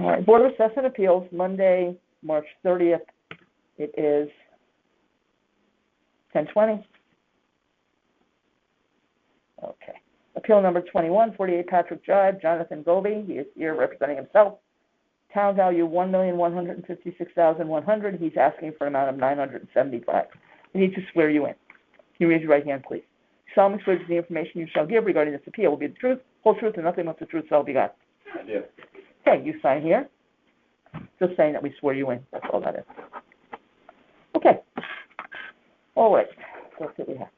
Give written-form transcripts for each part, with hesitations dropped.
All right, Board of Assessment Appeals, Monday, March 30th. It is 10:20. Okay. Appeal number 21, 48 Patrick Drive, Jonathan Goby. He is here representing himself. Town value $1,156,100. He's asking for an amount of $975. We need to swear you in. Can you raise your right hand, please? Solemnly swear that the information you shall give regarding this appeal will be the truth, whole truth, and nothing but the truth, so help you God. I do. Okay, you sign here. Just saying that we swear you in. That's all that is. Okay. All right. Let's see what we have.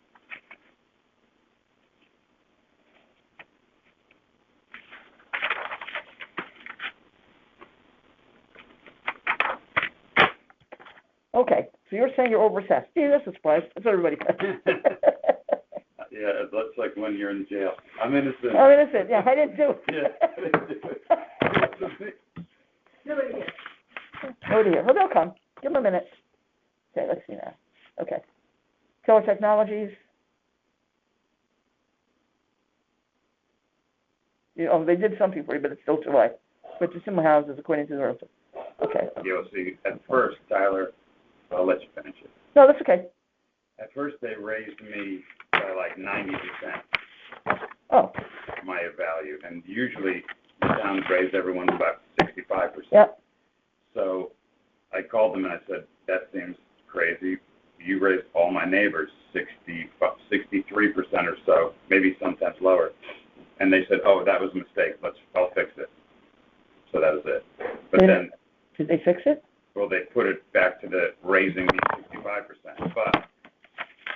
Okay, so you're saying you're overassessed. Gee, that's a surprise. That's what everybody says. Yeah, that's like when you're in jail. I'm innocent. I'm innocent. Yeah, I didn't do it. Yeah, I didn't do it. Nobody here. Nobody here. Oh, they'll come. Give them a minute. Okay, let's see now. Okay. Keller Technologies. Oh, they did something for you, but it's still July. But it's in my houses, according to the realtor. Okay. You'll see, at first, Tyler, I'll let you finish it. No, that's okay. At first, they raised me by like 90%. Oh. My value, and usually the towns raise everyone about 65%. Yep. So I called them and I said, that seems crazy. You raised all my neighbors 63% or so, maybe sometimes lower. And they said, oh, that was a mistake. I'll fix it. So that was it. But then, did they fix it? Well, they put it back to the raising me 65%, but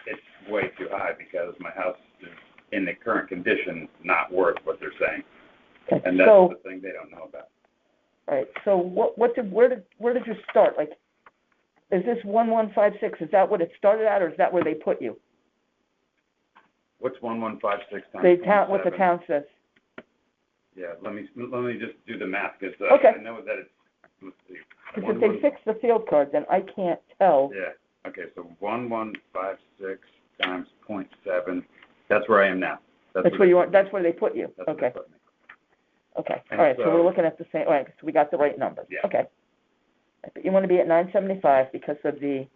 it's way too high because my house is in the current condition not worth what they're saying. Okay. And that's so, the thing they don't know about. All right. So where did you start? Like, is this 1156? Is that what it started at, or is that where they put you? What's 1156 times? What the town says. Yeah. Let me just do the math because okay. I know that it's. Let's see. Because if they fix the field card, then I can't tell. Yeah. Okay. So 1156 times 0.7. That's where I am now. That's where you are. That's where they put you. That's okay. Where they put me. Okay. And all right. So we're looking at the same. All right. So we got the right numbers. Yeah. Okay. But you want to be at 975 because of the.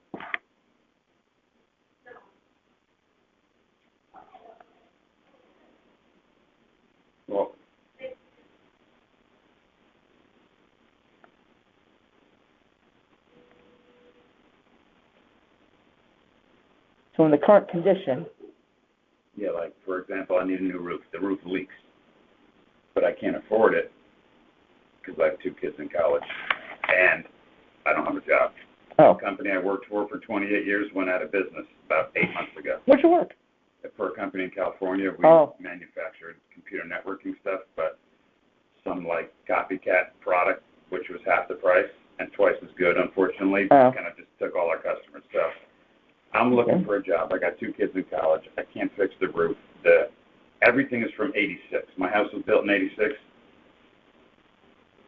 Well. So in the current condition. Yeah, like for example, I need a new roof. The roof leaks, but I can't afford it because I have 2 kids in college, and I don't have a job. Oh. The company I worked for 28 years went out of business about 8 months ago. Where'd you work? For a company in California, we manufactured computer networking stuff, but some like copycat product, which was half the price and twice as good, unfortunately, kind of just took all our customers. So I'm looking for a job. I got 2 kids in college. I can't fix the roof. Everything is from 86. My house was built in 86.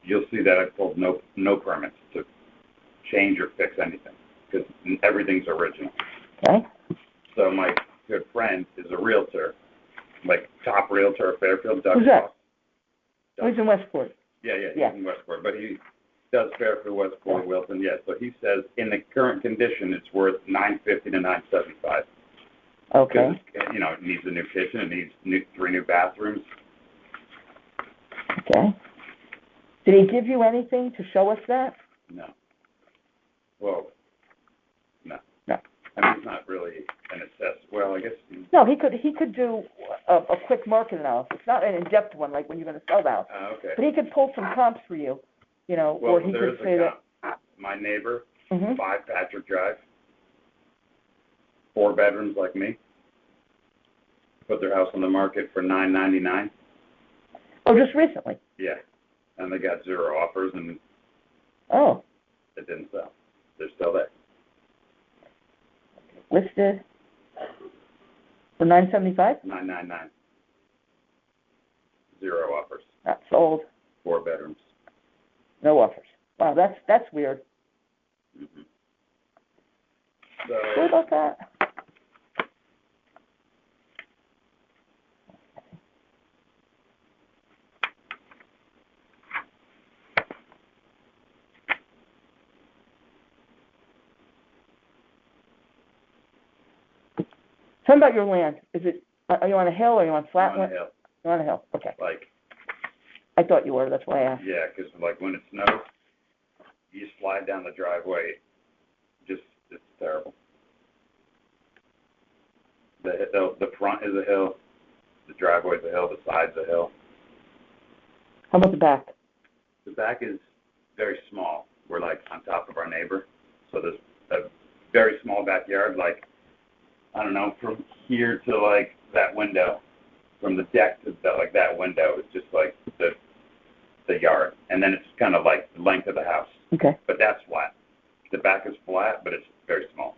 You'll see that I pulled no permits to change or fix anything because everything's original. Okay. So my good friend is a realtor, like top realtor of Fairfield. Who's that? He's in Westport. Yeah, he's in Westport, but he does Fairfield, Westport, Wilson. Yeah, so he says in the current condition, it's worth $950 to $975. Okay. You know, it needs a new kitchen. It needs 3 new bathrooms. Okay. Did he give you anything to show us that? No. Well, no. No. I mean, it's not really an assess. Well, I guess. No, he could do a quick market analysis, not an in-depth one like when you're going to sell the house. Okay. But he could pull some comps for you, you know, well, or he could say that. My neighbor, 5 Patrick Drive, 4 bedrooms like me, put their house on the market for $999. Oh, just recently? Yeah. And they got 0 offers, and it didn't sell. They're still there. Listed for $975? $999. 0 offers. Not sold. 4 bedrooms. No offers. Wow, that's weird. Mm-hmm. What about that? Tell me about your land. Are you on a hill or are you on flat land? On a hill. You're on a hill, okay. Like, I thought you were, that's why I asked. yeah, because like when it snows, you slide down the driveway, it's terrible. The front is a hill, the driveway's a hill, the side's a hill. How about the back? The back is very small. We're like on top of our neighbor, so there's a very small backyard, like, I don't know, from here to like that window, from the deck to that window, it's just like the yard, and then it's kind of like the length of the house. Okay. But that's flat. The back is flat, but it's very small.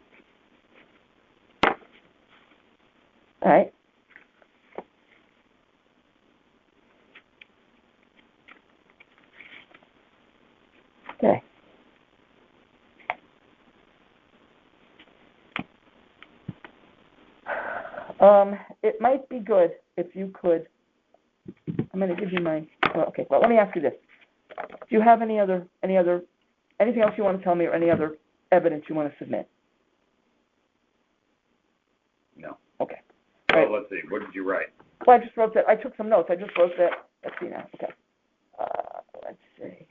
All right. Okay. It might be good if you could. I'm going to give you my. Okay. Well, let me ask you this: do you have anything else you want to tell me, or any other evidence you want to submit? No. Okay. Well, Right. let's see. What did you write? Well, I just wrote that. I took some notes. I just wrote that. Let's see now. Okay. Let's see.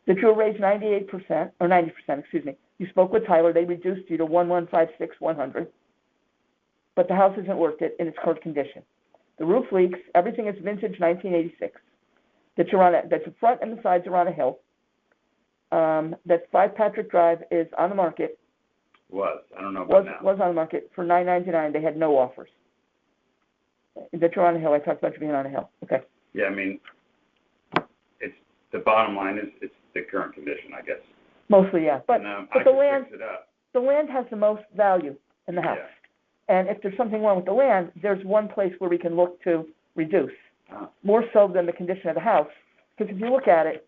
That you were raised 98%, or 90%, excuse me. You spoke with Tyler. They reduced you to 1,156,100. But the house isn't worth it in its current condition. The roof leaks. Everything is vintage 1986. That the front and the sides are on a hill. That 5 Patrick Drive is on the market. I don't know about now. Was on the market for $999. They had no offers. That you're on a hill. I talked about you being on a hill. Okay. Yeah, I mean, it's the bottom line is it's the current condition, I guess. Mostly, yeah. But I the can land, fix it up. the land has the most value in the house. Yeah. And if there's something wrong with the land, there's one place where we can look to reduce, Oh. more so than the condition of the house. Because if you look at it,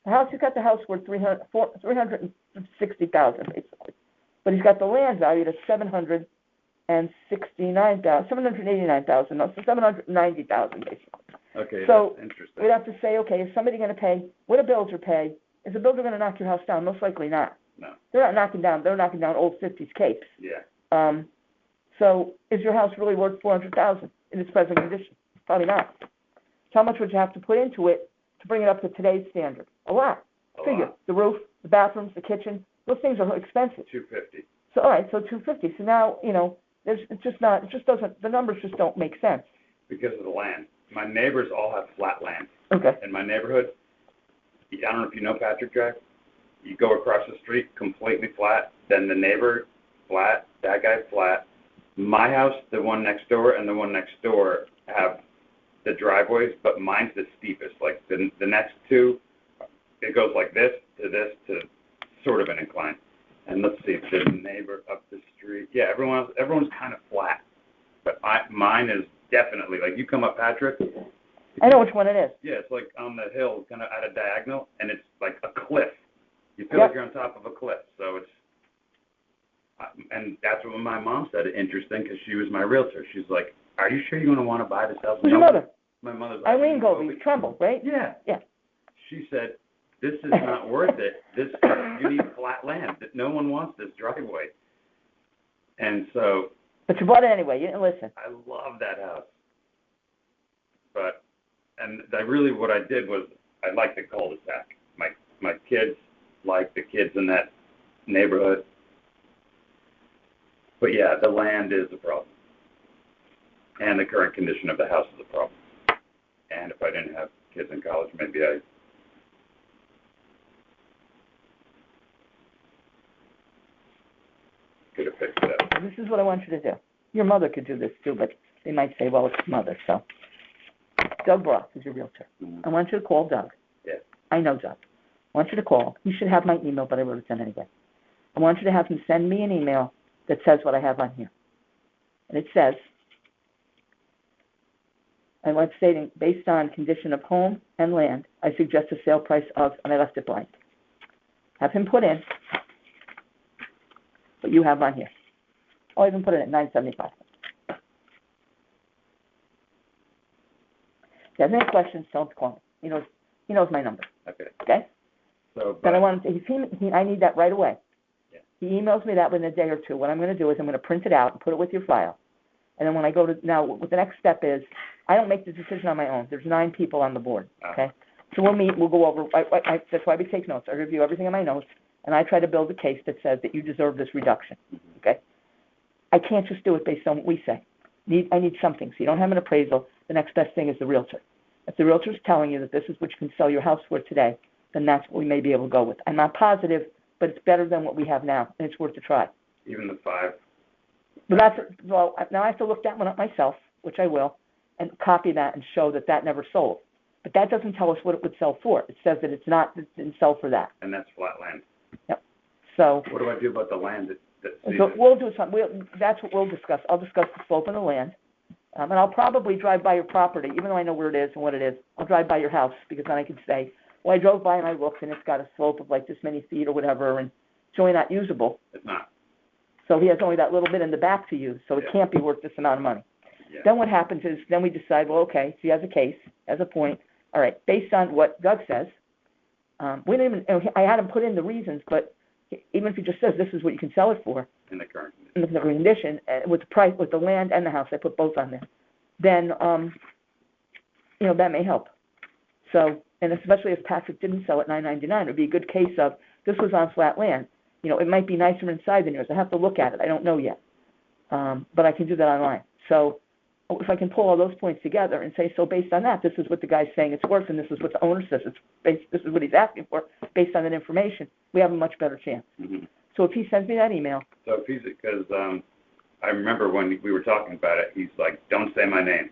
he's got the house worth $360,000 basically, but he's got the land valued at $789,000, no, so $790,000 basically. Okay, So that's interesting. we'd have to say, okay, is somebody going to pay? What a builder pay? Is a builder going to knock your house down? Most likely not. No. They're knocking down old 50s capes. Yeah. So is your house really worth $400,000 in its present condition? Probably not. So how much would you have to put into it to bring it up to today's standard? A lot. Figure. The roof, the bathrooms, the kitchen, those things are expensive. $250. So all right, so $250. So now, the numbers just don't make sense. Because of the land. My neighbors all have flat land. Okay. In my neighborhood, I don't know if you know Patrick Drive. You go across the street, completely flat. Then the neighbor, flat. That guy, flat. My house, the one next door, and the one next door have the driveways, but mine's the steepest. Like the next two, it goes like this to sort of an incline. And let's see, the neighbor up the street. Yeah, everyone's kind of flat. But mine is definitely, like, you come up Patrick. I know which one it is. Yeah, it's like on the hill, kind of at a diagonal, and it's like a cliff. You feel like you're on top of a cliff. So it's, and that's what my mom said. Interesting, because she was my realtor. She's like, "Are you sure you want to buy this house?" Who's your mother? My mother's like, Eileen Goldie, Trumbull, right? Yeah. Yeah. She said, "This is not worth it. You need flat land. No one wants this driveway." And so. But you bought it anyway. You didn't listen. I love that house. What I did was I liked the cul-de-sac. My kids like the kids in that neighborhood. But yeah, the land is a problem. And the current condition of the house is a problem. And if I didn't have kids in college, maybe I could have fixed it up. This is what I want you to do. Your mother could do this too, but they might say, well, it's mother. So Doug Ross is your realtor. Mm-hmm. I want you to call Doug. Yeah. I know Doug. I want you to call. You should have my email, but I wrote it down anyway. I want you to have him send me an email that says what I have on here. And it says, I want stating, based on condition of home and land, I suggest a sale price of, and I left it blank. Have him put in what you have on here. I'll even put it at $975. If you have any questions, don't call me. He knows my number. Okay. Okay? So, Then I want him to, I need that right away. Yeah. He emails me that within a day or two. What I'm going to do is I'm going to print it out and put it with your file. And then when I go to, now what the next step is, I don't make the decision on my own. There's 9 people on the board, okay? So we'll meet, we'll go over, that's why we take notes. I review everything in my notes, and I try to build a case that says that you deserve this reduction, okay? I can't just do it based on what we say. I need something. So you don't have an appraisal. The next best thing is the realtor. If the realtor is telling you that this is what you can sell your house for today, then that's what we may be able to go with. I'm not positive, but it's better than what we have now, and it's worth a try. Even the 5? Well, now I have to look that one up myself, which I will, and copy that and show that that never sold. But that doesn't tell us what it would sell for. It says that it didn't sell for that. And that's flat land. Yep. So what do I do about the land that so we'll do something. That's what we'll discuss. I'll discuss the slope of the land. And I'll probably drive by your property, even though I know where it is and what it is. I'll drive by your house because then I can say, well, I drove by and I looked and it's got a slope of like this many feet or whatever, and it's really not usable. It's not. So he has only that little bit in the back to use, so it can't be worth this amount of money. Yeah. Then what happens is, then we decide, well, okay, so he has a case, has a point. All right, based on what Doug says, we didn't even, I had him put in the reasons, but even if he just says this is what you can sell it for, in the current condition, with the price, with the land and the house, I put both on there, then, that may help. So, and especially if Patrick didn't sell at $999, it would be a good case of, this was on flat land. It might be nicer inside than yours. I have to look at it. I don't know yet. But I can do that online. So if I can pull all those points together and say, so based on that, this is what the guy's saying it's worth, and this is what the owner says this is what he's asking for, based on that information, we have a much better chance. Mm-hmm. So if he sends me that email. So if he's, because I remember when we were talking about it, he's like, don't say my name.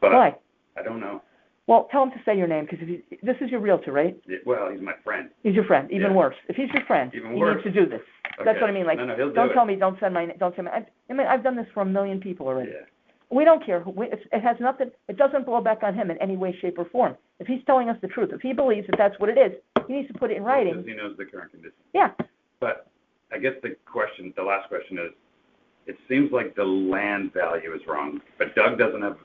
But why? I don't know. Well, tell him to say your name, because this is your realtor, right? Yeah, well, he's my friend. He's your friend. Even worse. If he's your friend, Even he worse. needs to do this. Okay. That's what I mean. Like, no, he'll don't tell me, don't say my name. I've done this for 1 million people already. Yeah. We don't care. It has nothing. It doesn't blow back on him in any way, shape, or form. If he's telling us the truth, if he believes that that's what it is, he needs to put it in writing. Because he knows the current condition. Yeah. But I guess the last question is, it seems like the land value is wrong, but Doug doesn't have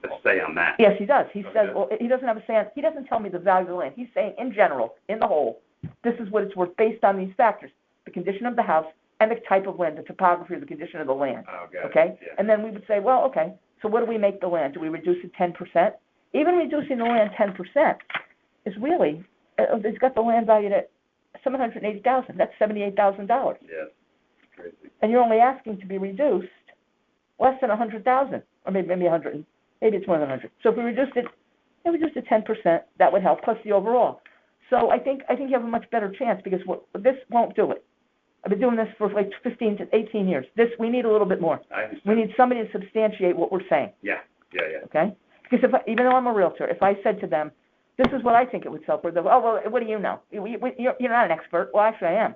a say on that. Yes, he does. He says, well, he doesn't have a say on, he doesn't tell me the value of the land. He's saying, in general, in the whole, this is what it's worth based on these factors: the condition of the house and the type of land, the topography, or the condition of the land. Oh, got okay? It. Yeah. And then we would say, well, okay, so what do we make the land? Do we reduce it 10%? Even reducing the land 10% is really, it's got the land valued at $780,000. That's $78,000. Yes. Crazy. And you're only asking to be reduced less than $100,000, or maybe 100. Maybe it's more than 100. So if we reduced it 10%, that would help, plus the overall. So I think you have a much better chance, because this won't do it. I've been doing this for like 15 to 18 years. We need a little bit more. I understand. We need somebody to substantiate what we're saying. Yeah. Okay? Because even though I'm a realtor, if I said to them, this is what I think it would sell for, they'll go, oh, well, what do you know? You're not an expert. Well, actually I am.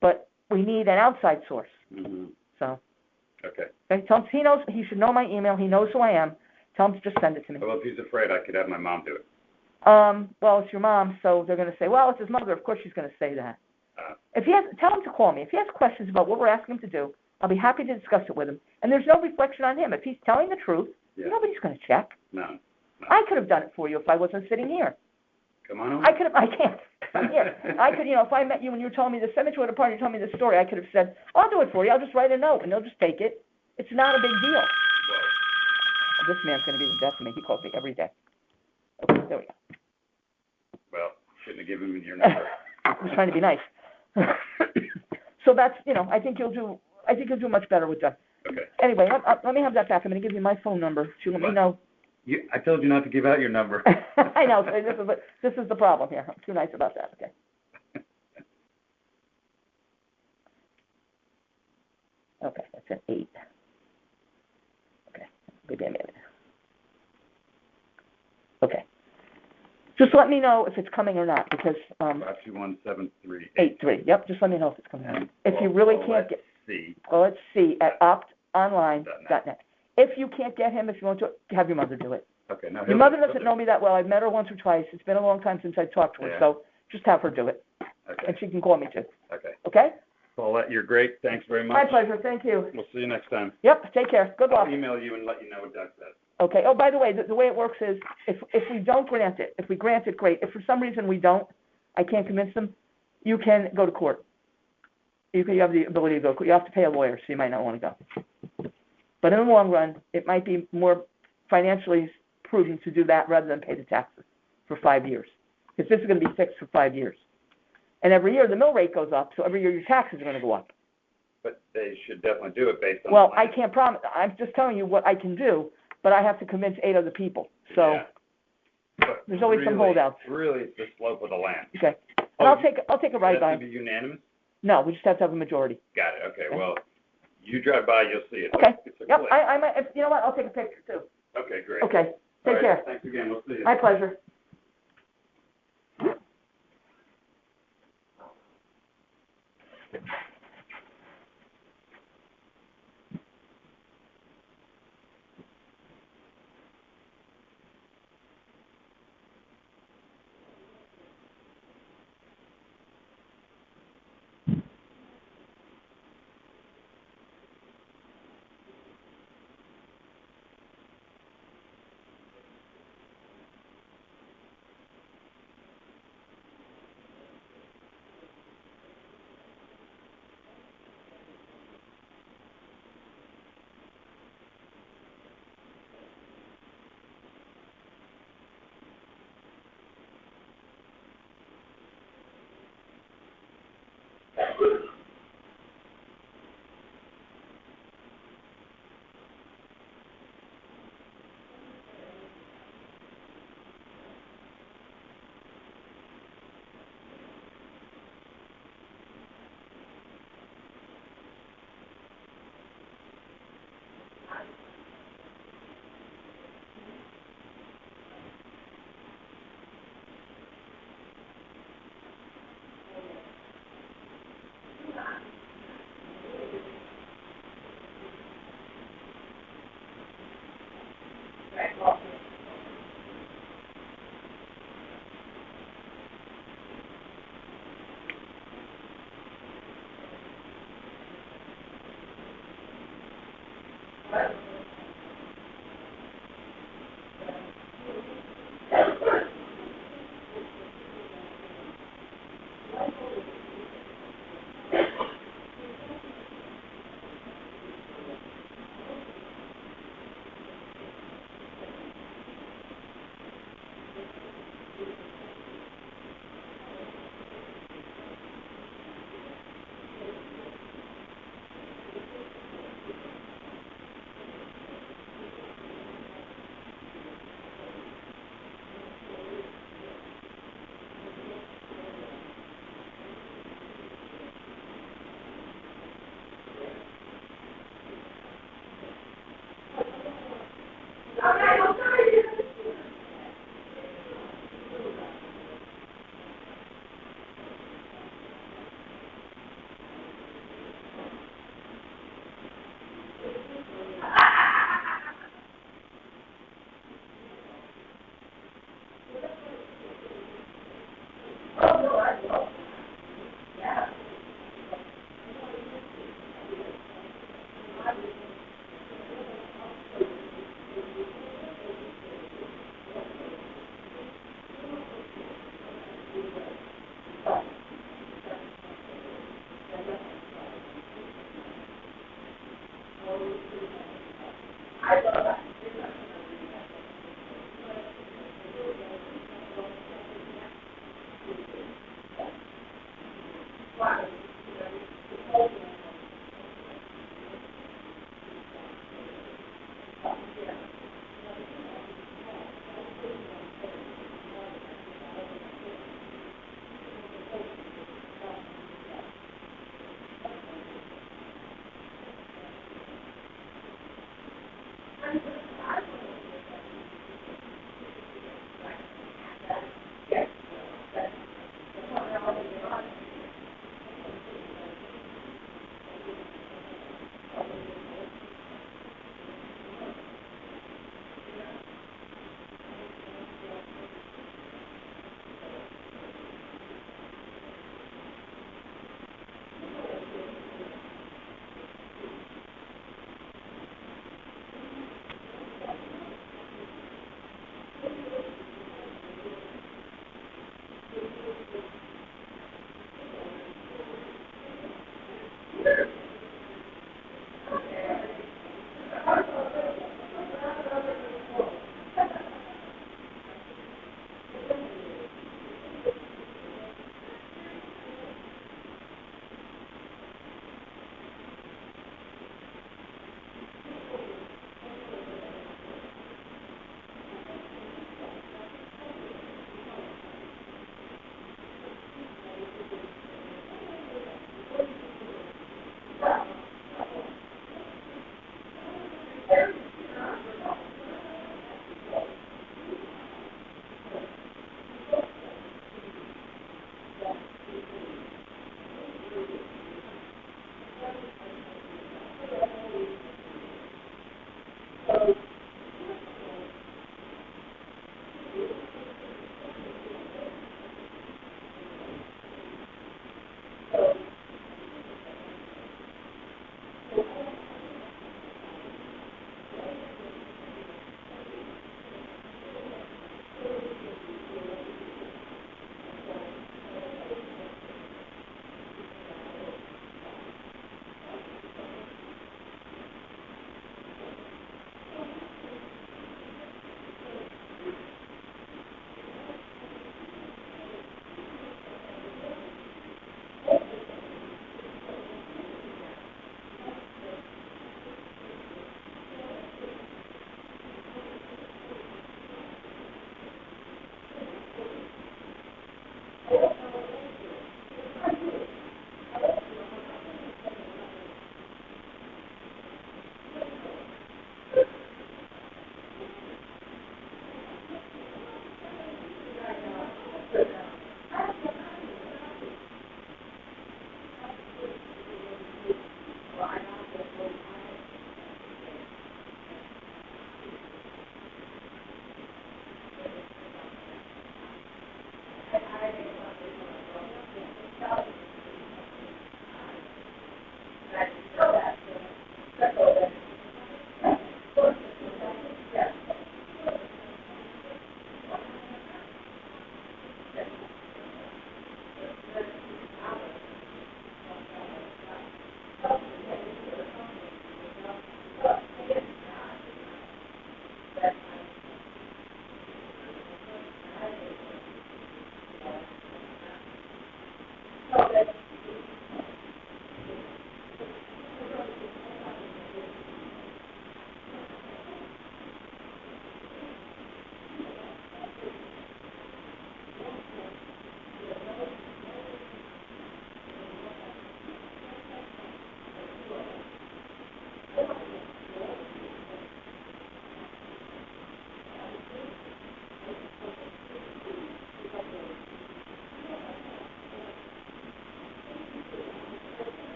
But we need an outside source. Mm-hmm. So. Okay. Tell him, he should know my email. He knows who I am. Tell him to just send it to me. Well, if he's afraid, I could have my mom do it. Well, it's your mom, so they're going to say, well, it's his mother. Of course she's going to say that. Tell him to call me. If he has questions about what we're asking him to do, I'll be happy to discuss it with him. And there's no reflection on him. If he's telling the truth, nobody's going to check. No. I could have done it for you if I wasn't sitting here. Come on over. I can't. I'm here. I could, if I met you and you were telling me the cemetery party, you told me the story, I could have said, I'll do it for you. I'll just write a note, and they'll just take it. It's not a big deal. Whoa. This man's going to be the death of me. He calls me every day. Okay, there we go. Well, shouldn't have given him your number. I was trying to be nice. So that's, I think you'll do much better with that. Okay. Anyway, let me have that back. I'm going to give you my phone number to let me know. I told you not to give out your number. I know. So this is the problem here. I'm too nice about that. Okay. Okay, that's an 8. Okay, give me a minute. Okay. Just let me know if it's coming or not, because 521-7383. Yep. Just let me know if it's coming or not. If you really can't get, let's see at optonline.net. If you can't get him, if you want to, have your mother do it. Okay. No, your mother doesn't know me that well. I've met her once or twice. It's been a long time since I've talked to her, so just have her do it. Okay. And she can call me too. Okay. Okay? Paulette, you're great. Thanks very much. My pleasure. Thank you. We'll see you next time. Yep. Take care. Good luck. I'll email you and let you know what Doug says. Okay. Oh, by the way, the way it works is if we don't grant it, if we grant it, great. If for some reason we don't, I can't convince them, you can go to court. you have the ability to go. You have to pay a lawyer, so you might not want to go. But in the long run, it might be more financially prudent to do that rather than pay the taxes for 5 years, because this is going to be fixed for 5 years. And every year the mill rate goes up, so every year your taxes are going to go up. But they should definitely do it based on. Well, I can't promise. I'm just telling you what I can do, but I have to convince 8 other people. So yeah. there's always some holdouts. Really, it's the slope of the land. Okay. And I'll take a ride by. Does it have to be unanimous? No, we just have to have a majority. Got it. Okay. Well, you drive by, you'll see it. Okay. It's a Yep. cliff. I might. You know what? I'll take a picture too. Okay. Great. Okay. All Take care. Thanks again. We'll see you. My pleasure.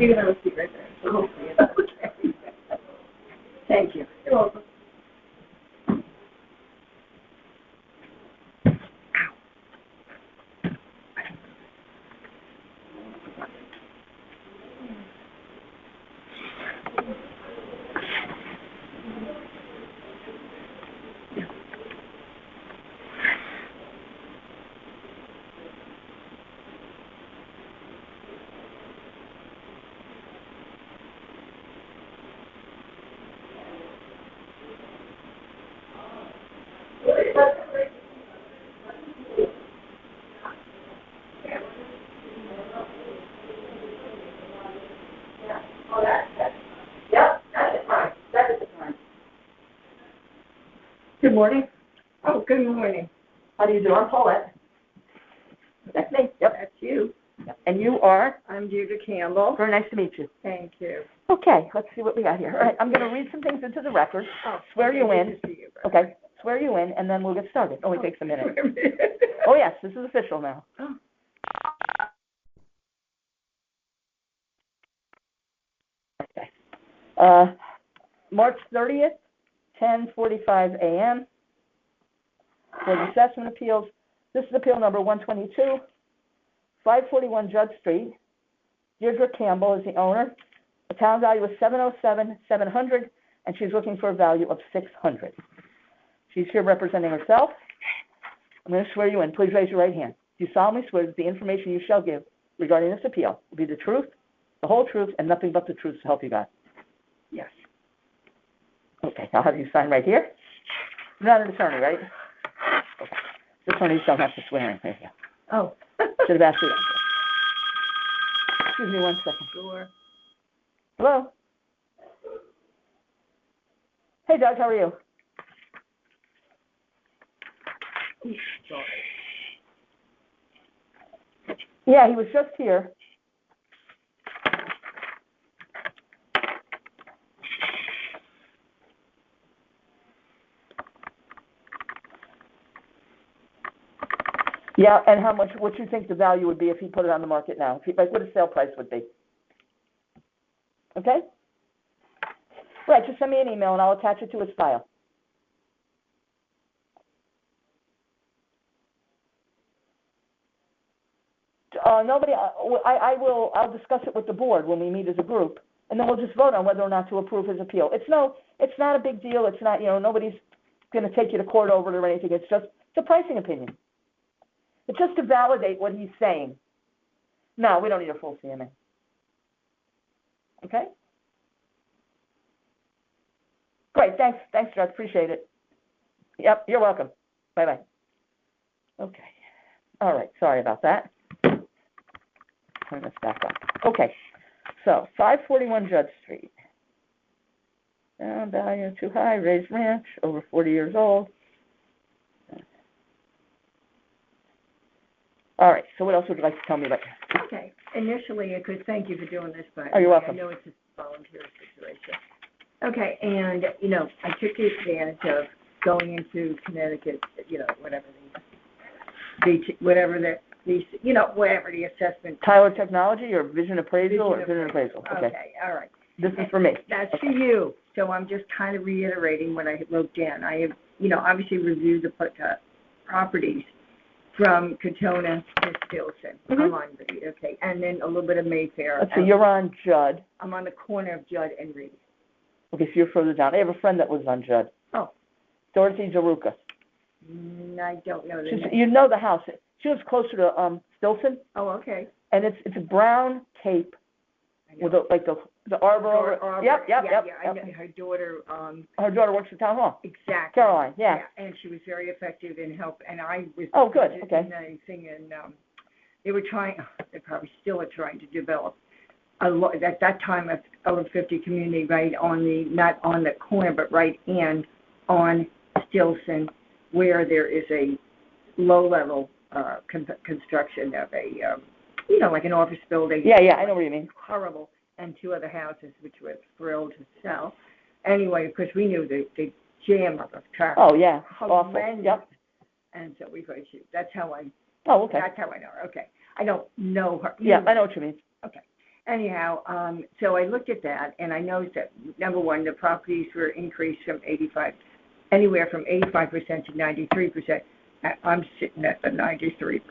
You can have a seat right there. So hopefully it's okay. Thank you. You're welcome. Good morning. Oh, good morning. How do you do? I'm Paulette. That's me. Yep. That's you. Yep. And you are? I'm Deirdre Campbell. Very nice to meet you. Thank you. Okay, let's see what we got here. All right, I'm going to read some things into the record. Swear you in. Okay, swear you in, and then we'll get started. Only takes a minute. Oh, yes, this is official now. Oh. Okay. March 30th, 10:45 a.m. for the assessment appeals. This is appeal number 122, 541 Judd Street. Deirdre Campbell is the owner. The town value is $707,700, and she's looking for a value of $600. She's here representing herself. I'm going to swear you in. Please raise your right hand. Do you solemnly swear that the information you shall give regarding this appeal will be the truth, the whole truth, and nothing but the truth to help you God? Yes. Okay, I'll have you sign right here. You're not an attorney, right? Okay. The attorneys don't have to swear in. There you Oh. go. Should have asked you that. Excuse me 1 second. Sure. Hello? Hey, Doug, how are you? Sorry. Yeah, he was just here. Yeah, and how much, what you think the value would be if he put it on the market now? If he, like, what his sale price would be? Okay? Right, just send me an email and I'll attach it to his file. I'll discuss it with the board when we meet as a group, and then we'll just vote on whether or not to approve his appeal. It's not a big deal. It's not, nobody's going to take you to court over it or anything. It's a pricing opinion. It's just to validate what he's saying. No, we don't need a full CMA. Okay? Great, thanks, Judge, appreciate it. Yep, you're welcome. Bye-bye. Okay. All right, sorry about that. Turn this back up. Okay, so 541 Judd Street. Value too high, raised ranch, over 40 years old. All right, so what else would you like to tell me about? Okay, initially, I could thank you for doing this, but you're welcome. I know it's a volunteer situation. Okay, and, I took the advantage of going into Connecticut, whatever the assessment. Tyler Technology or Vision Appraisal Vision Appraisal? Okay, all right. This is for me. That's for you. So I'm just kind of reiterating what I wrote down. I have, obviously reviewed the properties from Katona to Stilson. Mm-hmm. I'm on Reed, okay, and then a little bit of Mayfair. Let's see, you're on Judd. I'm on the corner of Judd and Reed. Okay, so you're further down. I have a friend that lives on Judd. Oh. Dorothy Jaruka. I don't know the name. You know the house. She lives closer to Stilson. Oh, okay. And it's a brown cape with the arbor. Yep. I know her daughter. Her daughter works at Town Hall. Exactly. Caroline, yeah. And she was very effective in help. And I was. Oh, good. Okay. And they were trying. They probably still are trying to develop at that time of over 50 community right on not on the corner but right in on Stilson, where there is a low level construction of a like an office building. Yeah, I know what you mean. Horrible. And 2 other houses which were thrilled to sell. Anyway, because we knew the jam of traffic. Oh yeah, awful. Yep. And so we thought that's how I. Oh, okay. That's how I know her. Okay. I don't know her. Yeah, I know what you mean. Okay. Anyhow, so I looked at that, and I noticed that, number one, the properties were increased from anywhere from 85% to 93%. I'm sitting at the 93%.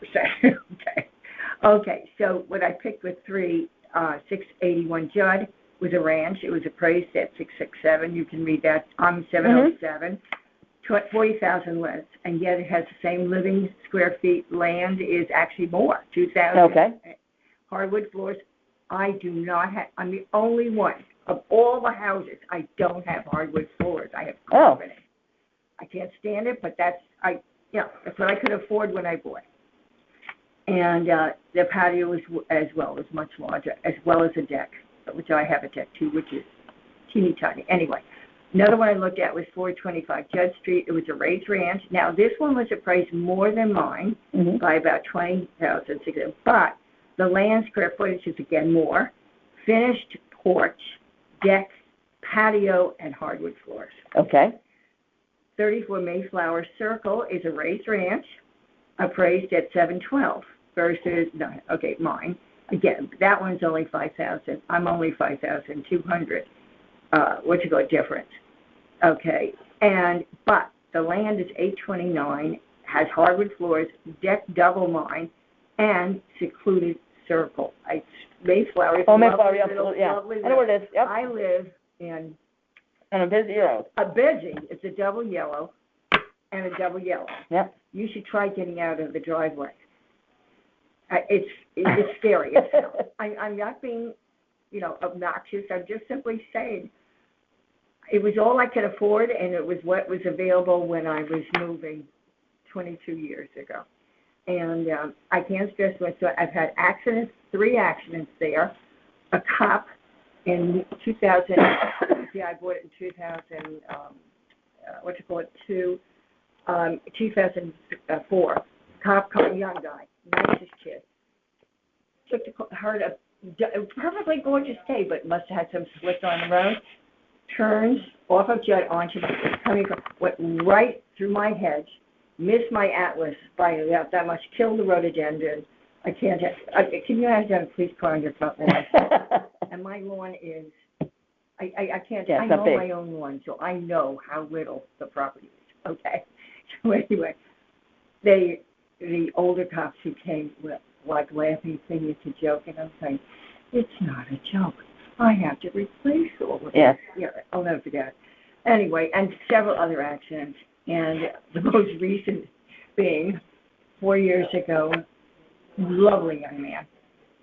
Okay, so what I picked was 681 Judd was a ranch. It was appraised at 667. You can read that. 707. 40,000 less, and yet it has the same living square feet. Land is actually more, 2,000. Okay. Hardwood floors. I do not have. I'm the only one of all the houses. I don't have hardwood floors. I have carpeting. I can't stand it, but that's what I could afford when I bought. And the patio is as well is much larger, as well as a deck, which I have a deck too, which is teeny tiny. Anyway. Another one I looked at was 425 Judd Street. It was a raised ranch. Now, this one was appraised more than mine by about 20,000, but the land square footage is again more. Finished porch, deck, patio, and hardwood floors. Okay. 34 Mayflower Circle is a raised ranch, appraised at 712 versus mine. Again, that one's only 5,000. I'm only 5,200. Difference. Okay, but the land is 829, has hardwood floors, deck double mine, and secluded circle. Mayflower. Mayflower, yeah. Lovely. I know where it is. Yep. I live in a busy road. It's a double yellow and a double yellow. Yep. You should try getting out of the driveway. It's scary. I'm not being, obnoxious. I'm just simply saying. It was all I could afford, and it was what was available when I was moving 22 years ago. And I can't stress myself. I've had 3 accidents there. A cop in 2000, I bought it in 2004. Cop called a young guy, nicest kid. Heard a perfectly gorgeous day, but must have had some slick on the road. Turns off of Judd onto went right through my hedge, missed my Atlas by about that much, killed the rhododendron. I can't. Can you imagine a police car on your front lawn? And my lawn is. I can't. I know my own lawn, so I know how little the property is. Okay. So anyway, the older cops who came were like laughing, thinking it's a joke, and I'm saying, it's not a joke. I have to replace all of it. Yes. Yeah, I'll never forget it. Anyway, and several other accidents. And the most recent being 4 years ago, lovely young man,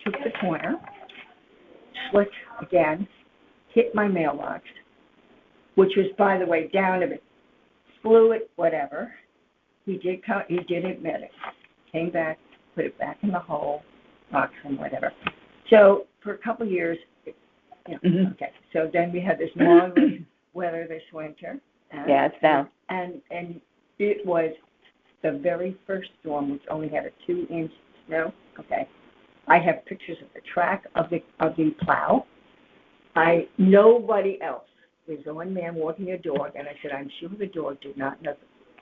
took the corner, slipped again, hit my mailbox, which was, by the way, down a bit, flew it, whatever. He did admit it. Came back, put it back in the hole, box and whatever. So for a couple of years, okay. So then we had this marvelous weather this winter. It's down. And it was the very first storm, which only had a 2-inch snow. Okay. I have pictures of the track of the plow. Nobody else. There's one man walking a dog, and I said, I'm sure the dog did not know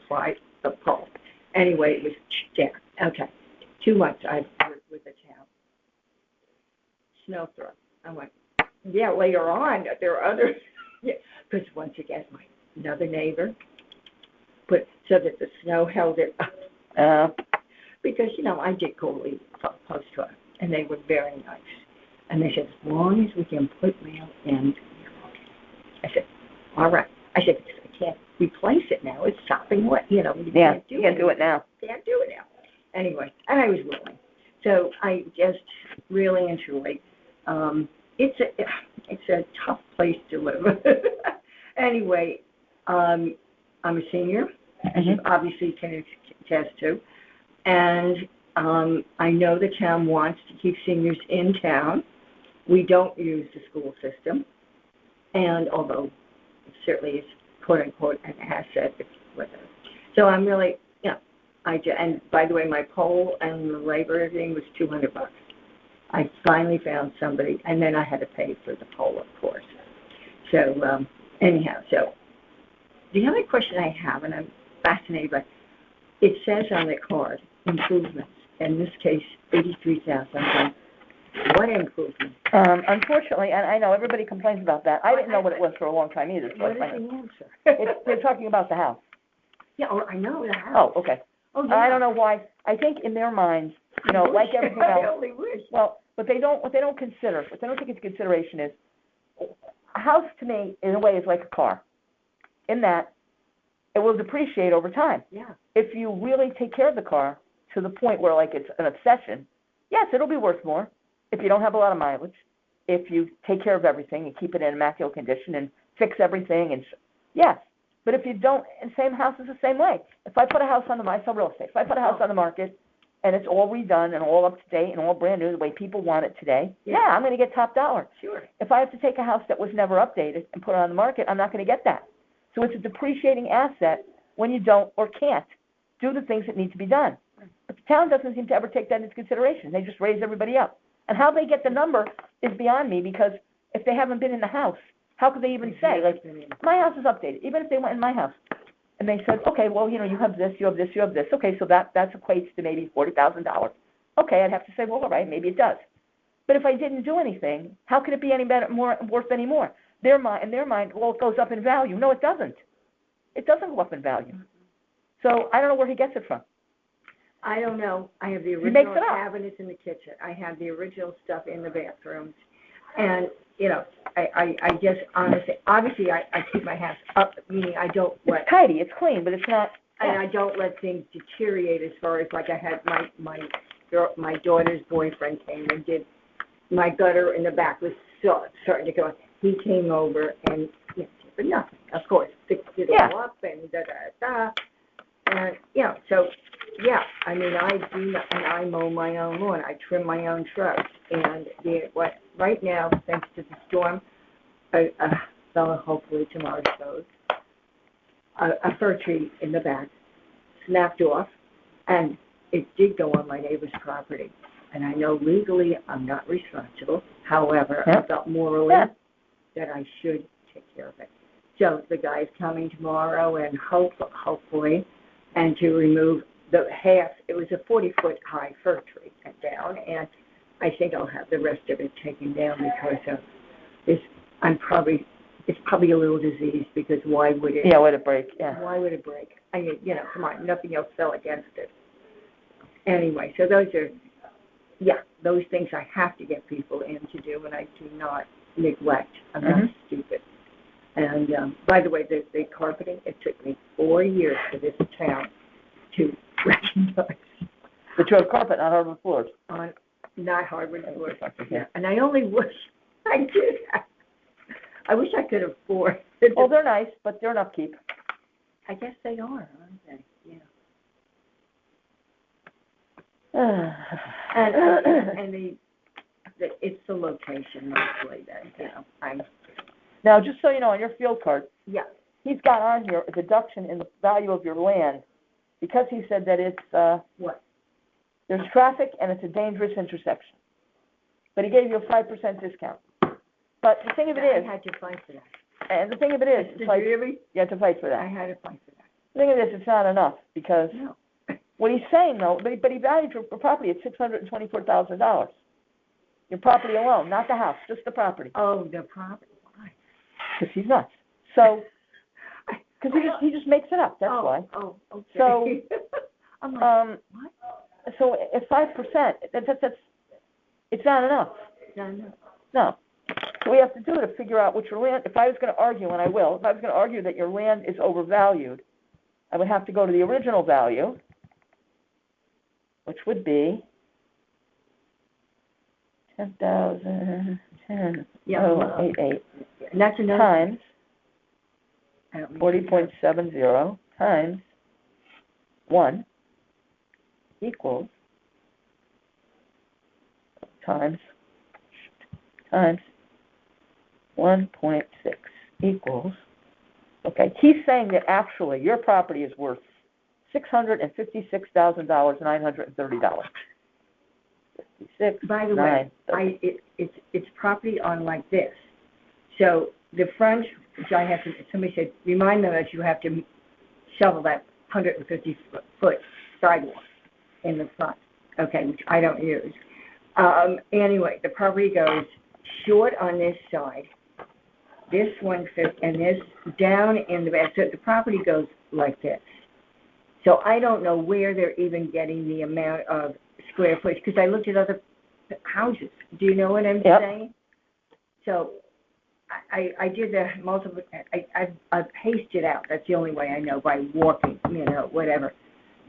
the pole. Anyway, it was down. Okay. 2 months I've worked with the town. Snow throw. I went, yeah, later on, there are others. Because once again, another neighbor put so that the snow held it up. Because, I did call the post truck, and they were very nice. And they said, as long as we can put mail in, you're okay. I said, all right. I said, I can't replace it now. It's stopping wet. You can't do it now. Can't do it now. Anyway, and I was willing. So I just really and truly, it's a tough place to live. Anyway, I'm a senior, as you obviously can attest to, and I know the town wants to keep seniors in town. We don't use the school system, and although it certainly is quote unquote an asset, with it. So I'm really, and by the way, my poll and the labor everything was $200. I finally found somebody, and then I had to pay for the poll, of course. So anyhow, so the other question I have, and I'm fascinated by, it says on the card, improvements, in this case, $83,000. What improvement? Unfortunately, and I know everybody complains about that. I didn't know what it was for a long time either. So What is I the answer? they're talking about the house. Yeah, I know the house. Oh, okay. Oh, yeah. I don't know why. I think in their minds, like everything else. I only wish. Well, what they don't consider, what they don't take into consideration is, a house to me, in a way, is like a car, in that it will depreciate over time. Yeah. If you really take care of the car to the point where, like, it's an obsession, yes, it'll be worth more if you don't have a lot of mileage, if you take care of everything and keep it in immaculate condition and fix everything, and yes. But if you don't, and same house is the same way. If I put a house on I sell real estate. If I put a house on the market and it's all redone and all up to date and all brand new the way people want it today, yeah I'm going to get top dollar. Sure. If I have to take a house that was never updated and put it on the market, I'm not going to get that. So it's a depreciating asset when you don't or can't do the things that need to be done. But the town doesn't seem to ever take that into consideration. They just raise everybody up. And how they get the number is beyond me, because if they haven't been in the house, how could they even say, like, my house is updated? Even if they went in my house and they said, okay, well, you have this, you have this, you have this. Okay, so that equates to maybe $40,000. Okay, I'd have to say, well, all right, maybe it does. But if I didn't do anything, how could it be any better, worth any more? In their mind, well, it goes up in value. No, it doesn't. It doesn't go up in value. So I don't know where he gets it from. I don't know. I have the He makes original it up. cabinets in the kitchen. I have the original stuff in the bathrooms. And, I just honestly, obviously I keep my house up, meaning I don't let. It's tidy, it's clean, but it's not. And I don't let things deteriorate as far as, like, I had my daughter's boyfriend came and did my gutter in the back was starting to go. He came over and, but nothing, of course, fixed it all up and da-da-da. And, so, yeah, I mean, I do, and I mow my own lawn. I trim my own shrubs. And right now, thanks to the storm, a fella hopefully tomorrow shows, a fir tree in the back snapped off, and it did go on my neighbor's property. And I know legally I'm not responsible. However, I felt morally that I should take care of it. So the guy's coming tomorrow, and hopefully, and to remove the half. It was a 40-foot high fir tree cut down, and I think I'll have the rest of it taken down because it's probably a little diseased, because why would it? Yeah, would it break? Yeah. Why would it break? I mean, come on, nothing else fell against it. Anyway, so those things I have to get people in to do, and I do not neglect. I'm not stupid. And by the way, the carpeting, it took me 4 years for this town to recognize. But you have carpet, not hardwood floors. Not hardwood floors. Yeah. And I only wish I did have. I wish I could afford it. Well, they're nice, but they're an upkeep. I guess they are, aren't they? Yeah. and it's the location mostly that I'm. Now, just so you know, on your field card, he's got on here a deduction in the value of your land, because he said that it's what? There's traffic and it's a dangerous intersection. But he gave you a 5% discount. But the thing of it is, I had to fight for that. And the thing of it is, it's like really? You have to fight for that. I had to fight for that. The thing of it is, it's not enough, because what he's saying though, but he valued your property at $624,000. Your property alone, not the house, just the property. Oh, the property. Why? Because he's nuts. So, because he just makes it up. That's why. Oh, okay. So, I'm like, what? So at 5%, that's it's not enough. No. So we have to do to figure out what your land. If I was going to argue, and I will, if I was going to argue that your land is overvalued, I would have to go to the original value, which would be 10,000, 10,088 and that's another times 40.70 times 1 equals times 1.6 equals, okay, he's saying that actually your property is worth $656,930. By the way, it's property on like this. So the front, which I have to, somebody said, remind them that you have to shovel that 150-foot sidewalk in the front, okay, which I don't use. Anyway, the property goes short on this side, this 150, and this down in the back. So the property goes like this. So I don't know where they're even getting the amount of square footage, because I looked at other houses. Do you know what I'm saying? So I did the multiple, I paced it out. That's the only way I know, by walking, whatever.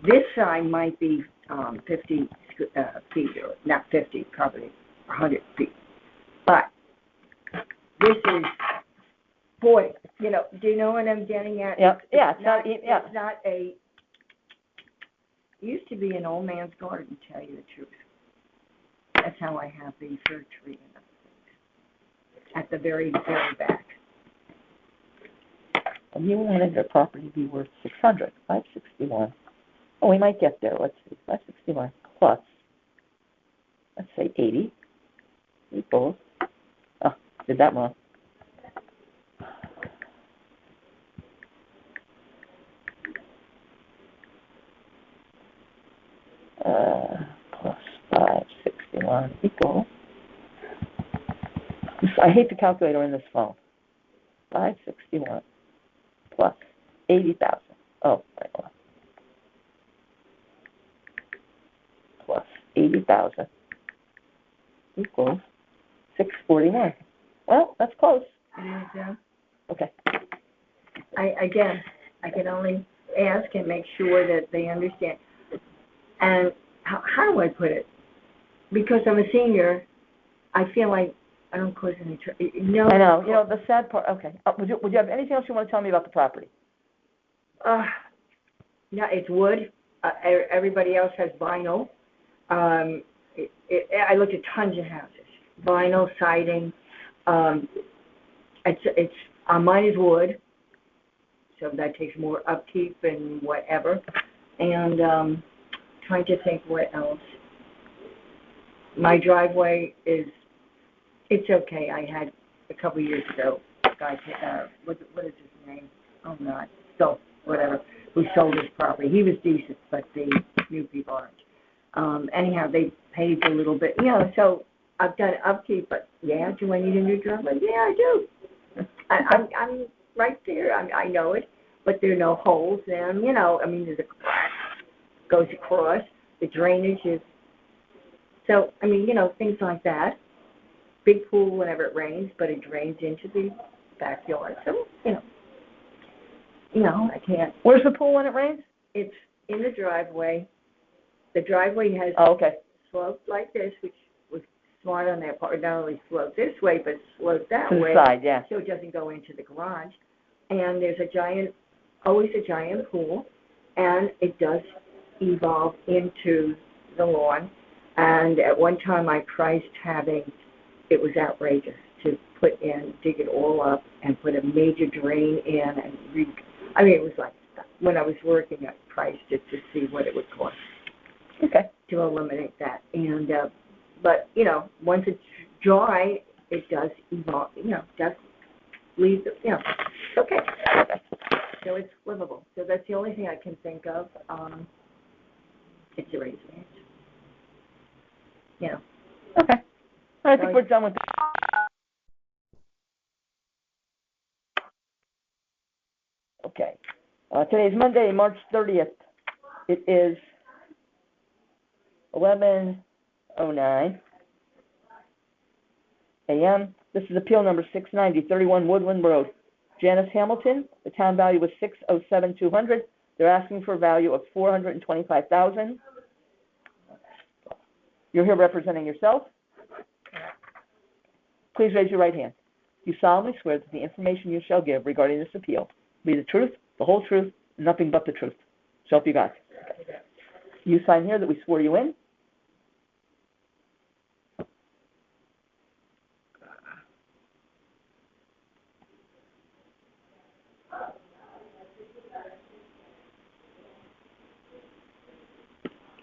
This side might be 50 feet, or not 50, probably 100 feet. But this is 40, do you know what I'm getting at? It's not a, it used to be an old man's garden, to tell you the truth. That's how I have the fir tree and things at the very, very back. And you wanted the property to be worth 600, 561. Oh, we might get there. Let's see, 561 plus, let's say 80 equals, oh, did that wrong. Plus 561 equals, I hate the calculator in this phone. 561 plus 80,000. Oh, right on. Plus 80,000 equals 641. Well, that's close. Okay. I can only ask and make sure that they understand. And how do I put it? Because I'm a senior, I feel like I don't cause any trouble. No. I know. The sad part. Okay. Would you have anything else you want to tell me about the property? No, it's wood. Everybody else has vinyl. I looked at tons of houses. Vinyl siding. It's mine is wood, so that takes more upkeep and whatever. And trying to think what else. My driveway it's okay. I had a couple years ago, a guy, what is his name? Oh, God. So, whatever, who sold his property. He was decent, but the new people aren't. Anyhow, they paid a little bit. So I've done upkeep, but do I need a new driveway? Yeah, I do. I'm right there. I know it, but there are no holes in, there's a crack goes across. The drainage is, so, things like that. Big pool whenever it rains, but it drains into the backyard. So, I can't. Where's the pool when it rains? It's in the driveway. The driveway has sloped like this, which was smart on their part. Not only sloped this way, but sloped that way. To the side, yeah. So it doesn't go into the garage. And there's always a giant pool, and it does evolve into the lawn. And at one time I priced it was outrageous to dig it all up and put a major drain in and it was like, when I was working, I priced it to see what it would cost. Okay. To eliminate that. And, but, once it's dry, it does evolve, does leave it's okay. So it's livable. So that's the only thing I can think of. It's a raised ranch. Okay. I think we're done with that. Okay. Today's Monday, March 30th. It is 11:09 a.m. This is appeal number 690, 31 Woodland Road. Janice Hamilton, the town value was $607,200. They're asking for a value of $425,000. You're here representing yourself. Please raise your right hand. You solemnly swear that the information you shall give regarding this appeal be the truth, the whole truth, and nothing but the truth. So help you God. Okay. You sign here that we swore you in.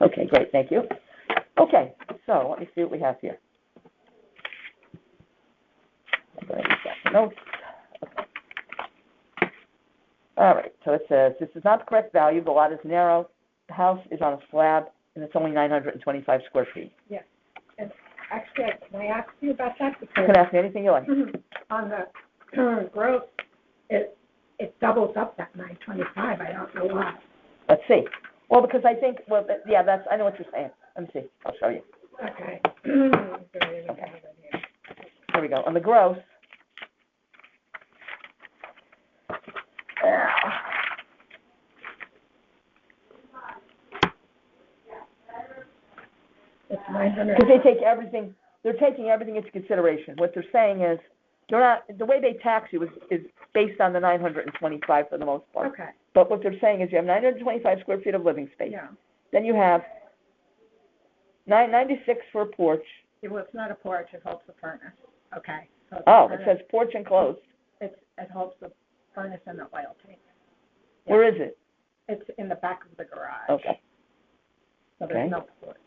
Okay, great, thank you. Okay, so let me see what we have here. I'm going to get the notes. Okay. All right, so it says, this is not the correct value. The lot is narrow. The house is on a slab, and it's only 925 square feet. Yeah. actually, can I ask you about that? You Because can ask me anything you like. on the gross, it doubles up that 925. I don't know why. Let's see. Well, because I think, I know what you're saying. Let me see. I'll show you. Okay. Here we go. On the gross. It's 900. Because they're taking everything into consideration. What they're saying is, the way they tax you is based on the 925 for the most part. Okay. But what they're saying is you have 925 square feet of living space. Yeah. Then you have 996 for a porch. Well, it's not a porch. It holds the furnace. Okay. So It says porch enclosed. It holds the furnace and the oil tank. Yeah. Where is it? It's in the back of the garage. Okay. So there's no porch.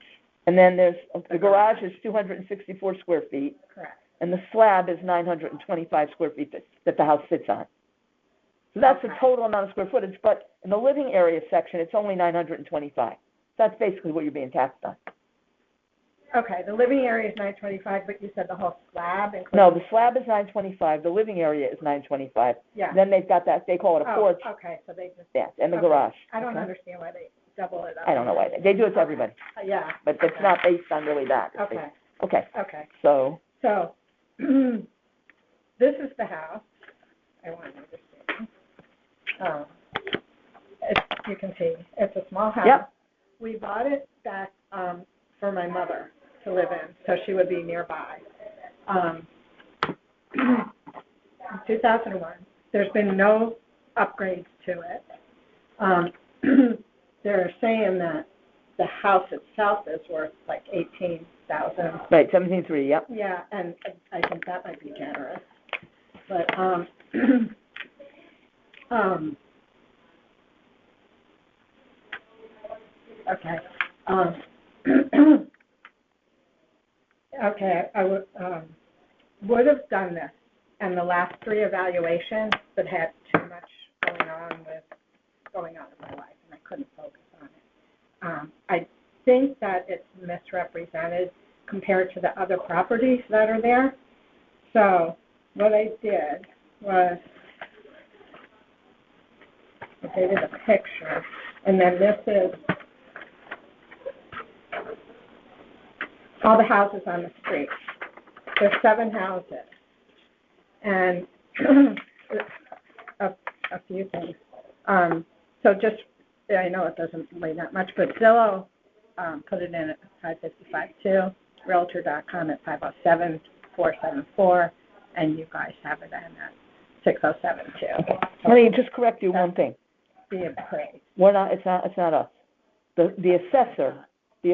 And then the garage is 264 square feet. Correct. And the slab is 925 square feet that the house sits on. So that's the total amount of square footage, but in the living area section, it's only 925. That's basically what you're being taxed on. Okay, the living area is 925, but you said the whole slab includes... No, the slab is 925, the living area is 925. Yeah. Then they've got that, they call it a porch. Okay, so they just... Yeah, and the garage. I don't understand why they double it up. I don't know why they do it to everybody. Yeah. But it's not based on really that. Okay. Okay. So, this is the house. I want to understand. You can see, it's a small house. Yep. We bought it back for my mother to live in, so she would be nearby. In 2001, there's been no upgrades to it. They're saying that the house itself is worth like $18,000. Right, 17.3, yep. Yeah, and I think that might be generous. But okay. Okay, I would have done this and the last 3 evaluations, but had too much going on in my life, and I couldn't focus on it. I think that it's misrepresented compared to the other properties that are there. So what I did was I did a picture, and then this is all the houses on the street. There's 7 houses, and a few things. So just, I know it doesn't weigh that much, but Zillow put it in at 555.2, Realtor.com at 507.474, and you guys have it in at 607.2. Okay. Let me just correct you one thing. The appraised. We're not. It's not us. The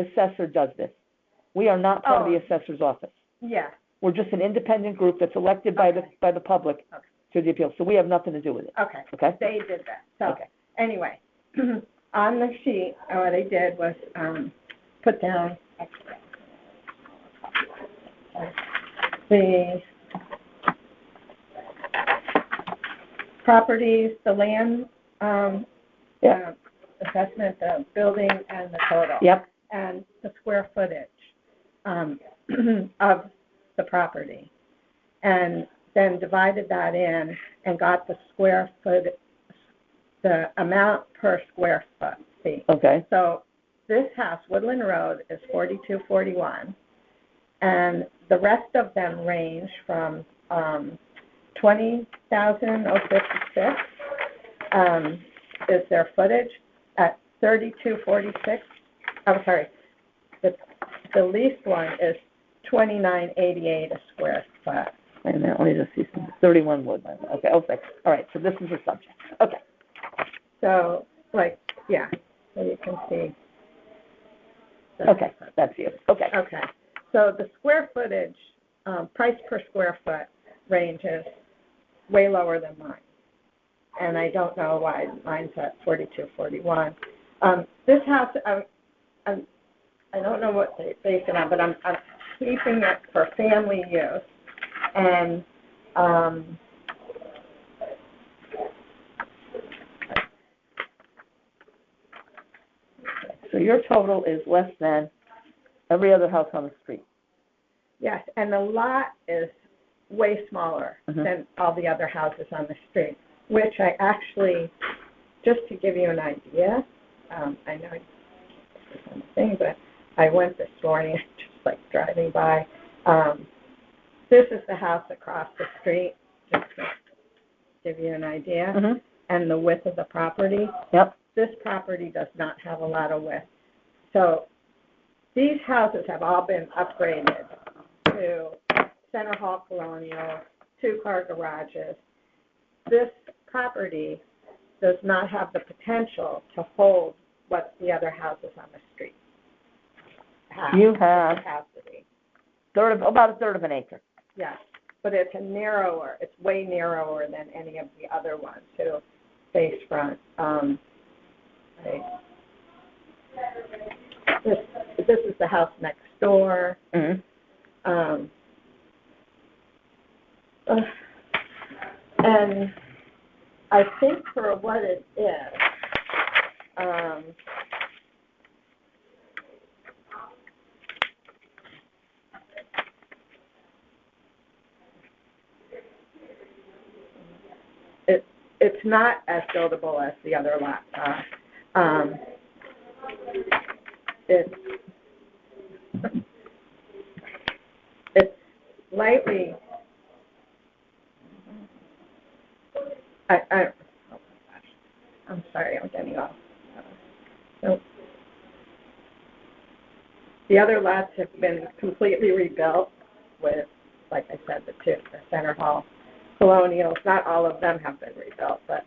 assessor does this. We are not part of the assessor's office. Yeah. We're just an independent group that's elected by the public to the appeal. So we have nothing to do with it. Okay. Okay. They did that. So anyway, on the sheet, what I did was put down the properties, the land assessment, the building, and the total. Yep. And the square footage of the property, and then divided that in and got the square foot, the amount per square foot feet. Okay. So this house, Woodland Road, is 4241, and the rest of them range from 20,056 is their footage at 3246. I'm sorry. The least one is 2988 a square foot. Wait a minute, let me just see some. 31 Woodland. Okay, okay. All right, so this is the subject. Okay. So, so you can see. Okay, that's you. Okay. Okay. So the square footage, price per square foot range is way lower than mine. And I don't know why mine's at 4241. This house, I don't know what they base it on, but I'm keeping it for family use. And so your total is less than every other house on the street. Yes, and the lot is way smaller than all the other houses on the street, which I actually, just to give you an idea, I know it's on the thing, but I went this morning, just like driving by. This is the house across the street, just to give you an idea, and the width of the property. Yep. This property does not have a lot of width. So these houses have all been upgraded to Center Hall Colonial, 2-car garages. This property does not have the potential to hold what the other houses on the street have. You have capacity. about a third of an acre. Yes, but it's way narrower than any of the other ones who face front. This is the house next door. And I think for what it is, it's not as buildable as the other lots are. It's slightly. Oh my gosh. I'm sorry, I'm getting off. So the other lots have been completely rebuilt with, like I said, the Center Hall Colonials. Not all of them have been rebuilt, but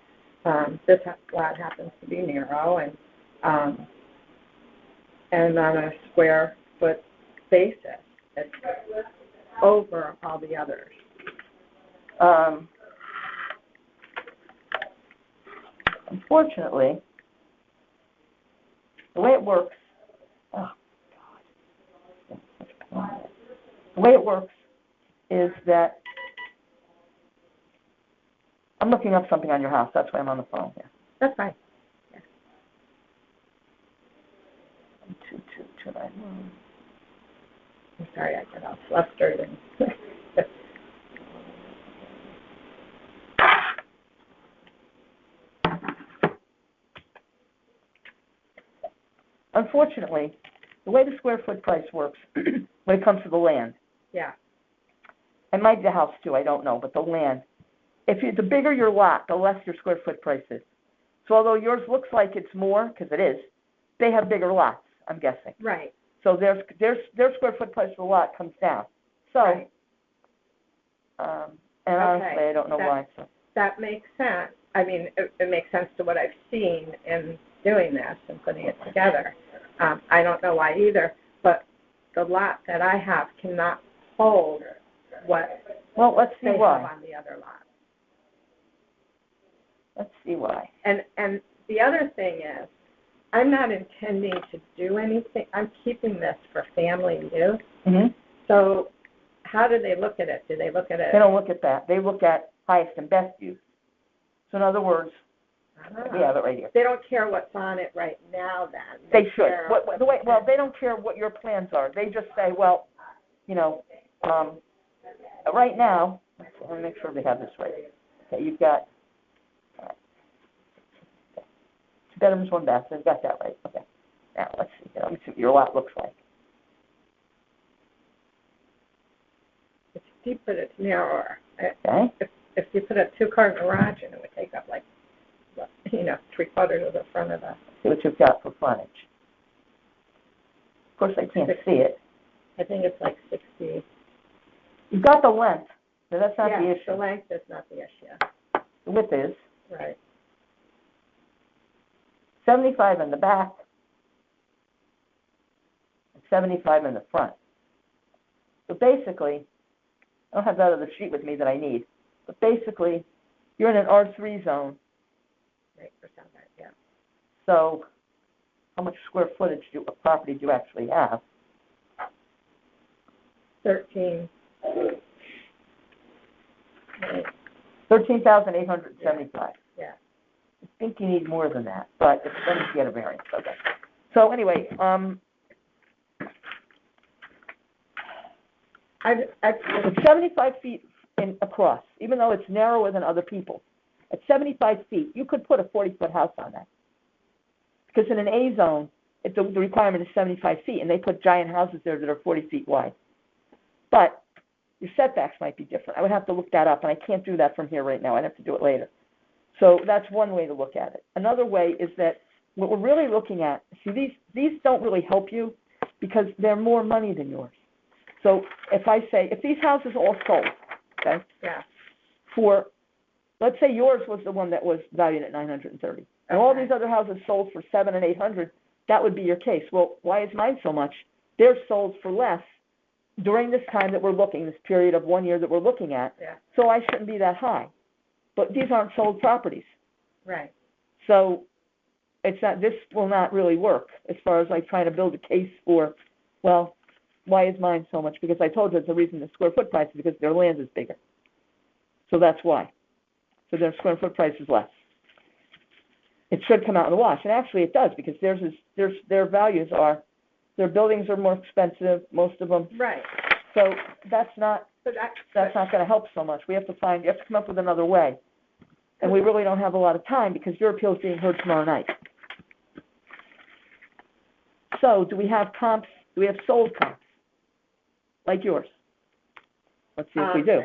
this lot happens to be narrow and on a square foot basis, it's over all the others. Unfortunately, the way it works, the way it works is that I'm looking up something on your house. That's why I'm on the phone here. That's fine. Yeah. 22291. I'm sorry, I got all flustered and. Unfortunately, the way the square foot price works when it comes to the land, Yeah. and maybe the house too, I don't know, but the land, the bigger your lot, the less your square foot price is. So although yours looks like it's more, because it is, they have bigger lots, I'm guessing. Right. So their square foot price per lot comes down. So, right. And honestly, I don't know why. So. That makes sense. I mean, it makes sense to what I've seen in doing this and putting it together. I don't know why either, but the lot that I have cannot hold what let's see they why. have on the other lot. Let's see why. And the other thing is, I'm not intending to do anything. I'm keeping this for family use. Mm-hmm. So how do they look at it? Do they look at it? They don't look at that. They look at highest and best use. So in other words, we have it right here. They don't care what's on it right now then. They should. They don't care what your plans are. They just say, well, right now, let me make sure they have this right. Okay, you've got 2 bedrooms, 1 bath. They've got that right. Okay. Now, let's see. Let me see what your lot looks like. It's deep, but it's narrower. Okay. If you put a 2-car garage in, it would take up 3/4 of the front of the. See what you've got for frontage. Of course, I can't see it. I think it's 60. You've got the length. So that's not the issue. The length is not the issue. The width is. Right. 75 in the back and 75 in the front. So basically, I don't have that other sheet with me that I need, but basically, you're in an R3 zone. Right, for some part, yeah. So how much square footage of property do you actually have? 13. 13,875. Yeah. I think you need more than that, but it's then you get a variance. Okay. So anyway, It's 75 feet across, even though it's narrower than other people's. At 75 feet, you could put a 40-foot house on that. Because in an A zone, the requirement is 75 feet, and they put giant houses there that are 40 feet wide. But your setbacks might be different. I would have to look that up, and I can't do that from here right now. I'd have to do it later. So that's one way to look at it. Another way is that what we're really looking at, see, these don't really help you because they're more money than yours. So if these houses all sold, okay? Yeah. Let's say yours was the one that was valued at $930, and all these other houses sold for $700 and $800. That would be your case. Well, why is mine so much? They're sold for less during this time that we're looking, this period of 1 year that we're looking at. Yeah. So I shouldn't be that high. But these aren't sold properties. Right. So it's not. This will not really work as far as like trying to build a case for, well, why is mine so much? Because I told you the reason the square foot price is because their land is bigger. So that's why. So their square foot price is less. It should come out in the wash, and actually it does because their values are, their buildings are more expensive, most of them. Right. So that's not going to help so much. You have to come up with another way, and we really don't have a lot of time because your appeal is being heard tomorrow night. So do we have comps? Do we have sold comps like yours? Let's see if we do.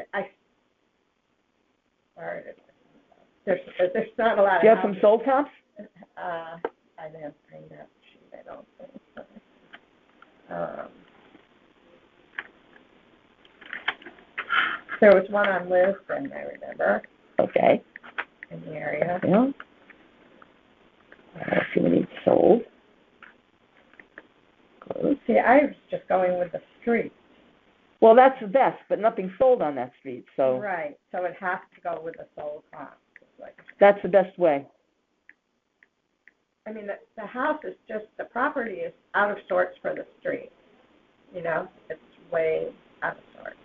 There's not a lot of. Do you have some sold comps? I didn't bring that sheet. I don't think so. There was one on Lisbon, I remember. Okay. In the area. Yeah. Let's see, we need sold. Close. See, I was just going with the street. Well, that's the best, but nothing sold on that street, so. Right, so it has to go with the sold comp. That's the best way. I mean, the house is just, the property is out of sorts for the street. You know, it's way out of sorts.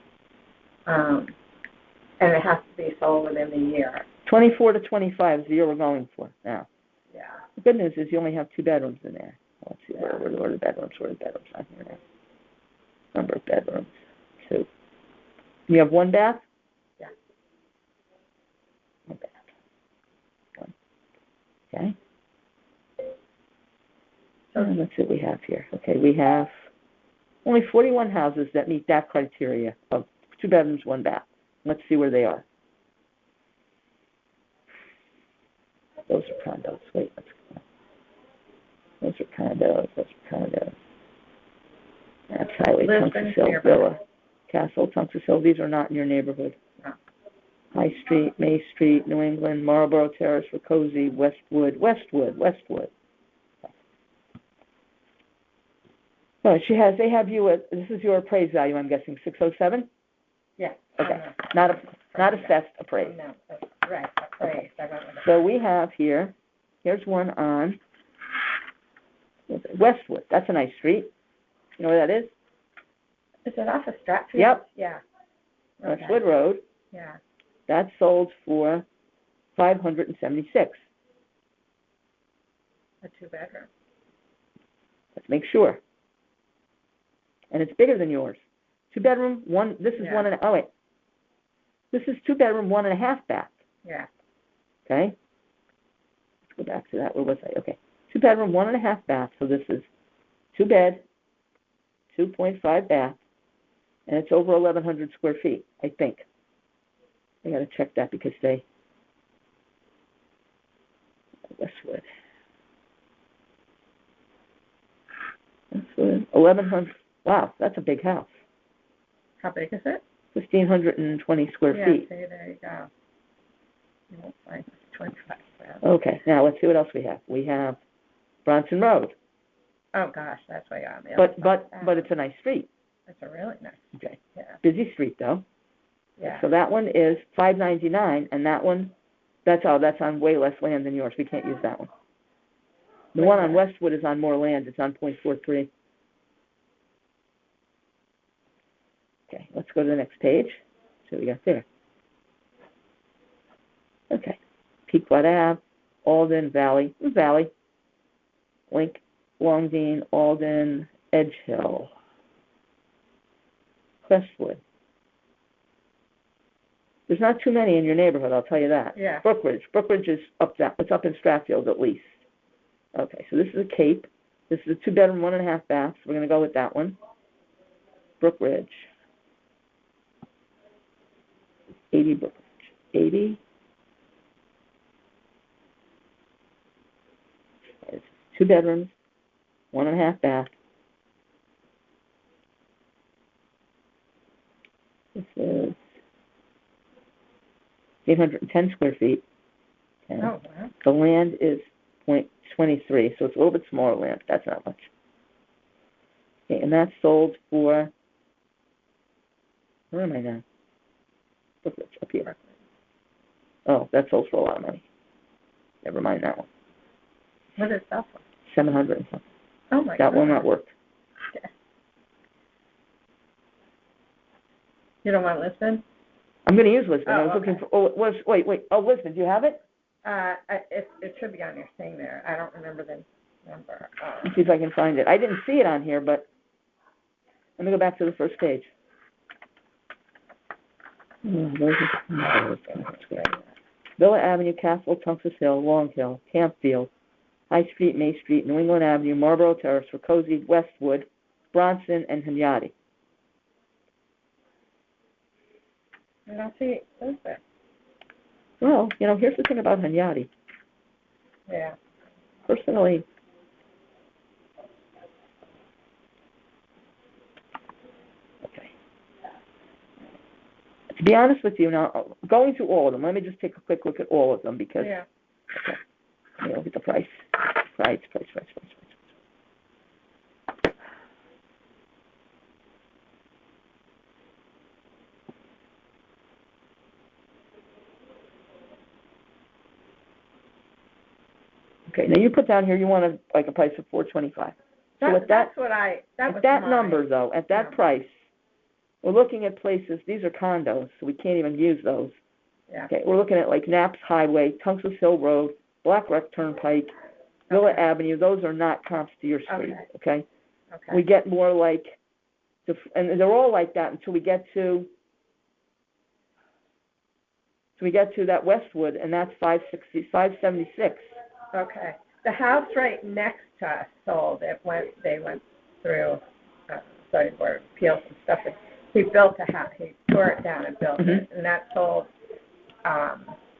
And it has to be sold within the year. 24 to 25 is the year we're going for now. Yeah. The good news is you only have 2 bedrooms in there. Let's see, where are the bedrooms? Where are the bedrooms on here now? Number of bedrooms, 2. You have 1 bath? Yeah. 1 bath. 1. Okay. So let's see what we have here. Okay, we have only 41 houses that meet that criteria of 2 bedrooms, 1 bath. Let's see where they are. Those are condos. Wait, let's go. Those are condos. That's Highway, Tungus Hill, Villa, Castle, Tungus Hill. These are not in your neighborhood. No. High Street, May Street, New England, Marlborough Terrace, Rakosi, Westwood. Oh, they have you at, this is your appraised value, I'm guessing, 607? Yeah. Okay, not assessed, appraised. No, right, appraised. I went with So we have here's one on Westwood. That's a nice street. You know where that is? Is it off of Stratfield? Yep. Yeah. Okay. Westwood Road. Yeah. That sold for $576. A 2-bedroom. Let's make sure. And it's bigger than yours. 2-bedroom, this is 1.5. This is 2-bedroom, 1.5 bath. Yeah. Okay? Let's go back to that. Where was I? Okay. 2-bedroom, 1.5 bath. So this is 2-bed, 2.5 bath, and it's over 1,100 square feet, I think. I got to check that because Westwood. 1,100. Wow, that's a big house. How big is it? 1,520 square feet. Yeah, see, there you go. You won't find 25. Okay, now let's see what else we have. We have Bronson Road. Oh gosh, that's way on the other side. But it's a nice street. It's a really nice. Okay. Yeah. Busy street though. Yeah. So that one is $599, and that one, that's on way less land than yours. We can't use that one. The one on Westwood is on more land. It's on .43. Okay, let's go to the next page. See what we got there. Okay. Pequot Ave, Alden, Valley, Link, Longdean, Alden, Edge Hill, Crestwood, There's not too many in your neighborhood, I'll tell you that. Yeah. Brookridge is it's up in Stratfield at least. Okay, so this is a Cape. This is a 2-bedroom, 1.5 bath. So we're going to go with that one. Brookridge. 80 Brookridge. 80. It's 2 bedrooms, 1.5 bath. This is 810 square feet. Okay. Oh, wow. The land is .23, so it's a little bit smaller land. That's not much. Okay, and that's sold for, where am I now? Brookridge, up here. Oh, that sold for a lot of money. Never mind that one. What is that for? 700 and something. Oh, my God. That will not work. Okay. You don't want Lisbon? I'm going to use Lisbon. I was okay. looking for, Lisbon, do you have it? It should be on your thing there. I don't remember the number. Let's see if I can find it. I didn't see it on here, but let me go back to the first page. Villa Avenue, Castle, Tungus Hill, Long Hill, Campfield, High Street, May Street, New England Avenue, Marlborough Terrace, Rakosi, Westwood, Bronson, and Hunyadi. I don't see Lisbon. Well, here's the thing about Hunyadi. Yeah. Personally, okay. To be honest with you, now, going through all of them, let me just take a quick look at all of them because, Yeah. okay, let me look at the price. Price. Okay, now you put down here you want a price of $425. So at That's what mine. number though, at that Yeah. price, we're looking at places. These are condos, so we can't even use those. Yeah. Okay, we're looking at like Knapp's Highway, Tungus Hill Road, Black Rock Turnpike, Villa Okay. Avenue. Those are not comps to your street. Okay. Okay. We get more like, and they're all like that until we get to. So we get to that Westwood, and that's 576. Okay. The house right next to us sold. They went through zoning board of appeals and stuff. And he built a house. He tore it down and built it, and that sold.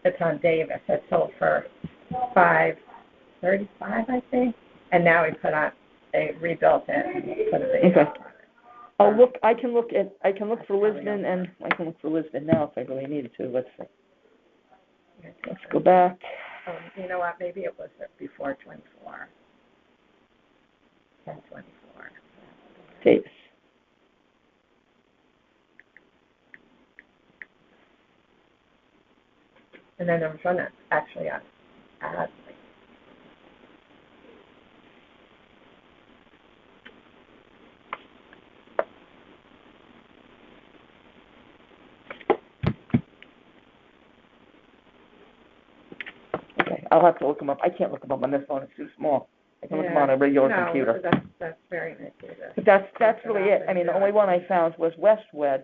It's on Davis. It sold for $535, I think. And now they rebuilt it and put a big house on it. I can look for Lisbon, and I can look for Lisbon now if I really needed to. Let's see. Let's go back. You know what? Maybe it was before 24. 1024. Davis. And then there was one actually on Adley. Okay, I'll have to look them up. I can't look them up on this phone. It's too small. I can look them on a regular computer. No, that's very nice. But that's really it. I mean, the only one I found was Westwood,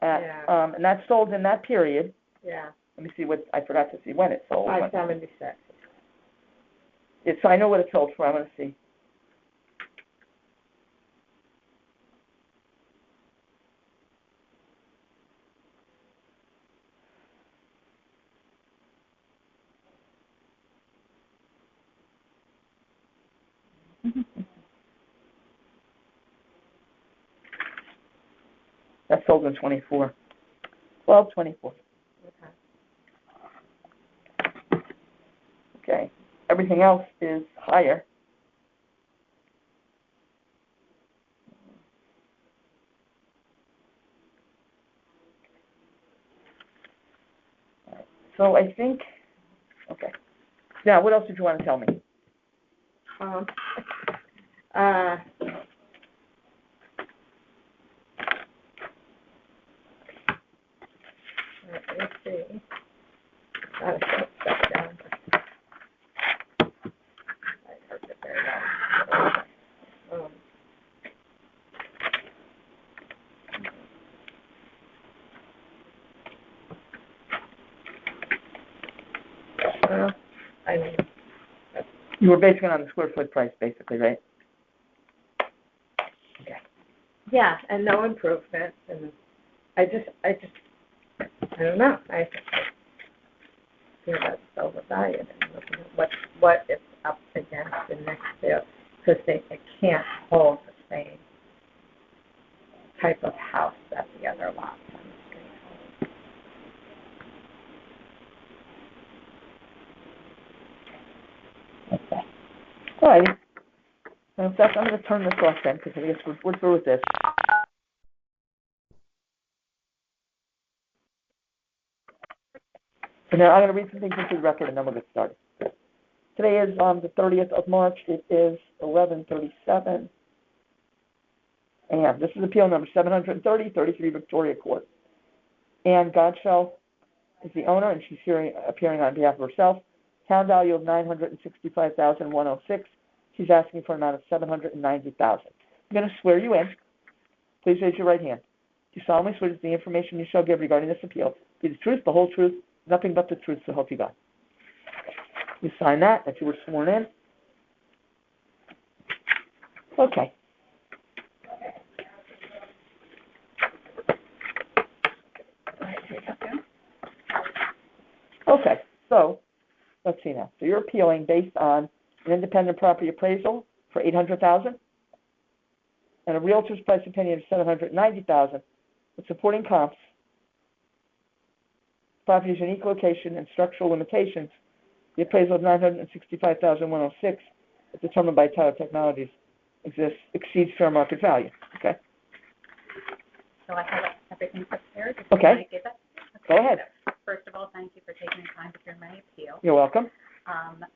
and that sold in that period. Yeah. Let me see I forgot to see when it sold. 576. So I know what it sold for. I'm going to see. That sold in 24. 12/24. Okay. Everything else is higher. So I think, okay. Now, what else did you want to tell me? Let me see. Gotta put stuff down. I heard it very well. You were basing it on the square foot price, basically, right? Okay. Yeah, and no improvements, and I don't know. I feel that's overvalued, and looking at what it's up against the next year, because it can't hold the same type of house that the other lots on the street hold. Okay. All right. Now, in fact, I'm going to turn this off then, because I guess we're through with this. So now I'm going to read some things into the record, and then we'll get started. Today is the 30th of March. It is 11:37. And this is appeal number 730, 33 Victoria Court. Ann Godshall is the owner, and she's appearing on behalf of herself. Town value of $965,106. She's asking for an amount of $790,000. I'm going to swear you in. Please raise your right hand. Do you solemnly swear that the information you shall give regarding this appeal be the truth, the whole truth, nothing but the truth, so help you God? You sign that you were sworn in. Okay. Okay, so let's see now. So you're appealing based on an independent property appraisal for $800,000 and a realtor's price opinion of $790,000 with supporting comps, property's unique location and structural limitations. The appraisal of $965,106, as determined by Tyler Technologies, exceeds fair market value. Okay. So I have everything prepared. Okay. Go ahead. First of all, thank you for taking the time to hear my appeal. You're welcome.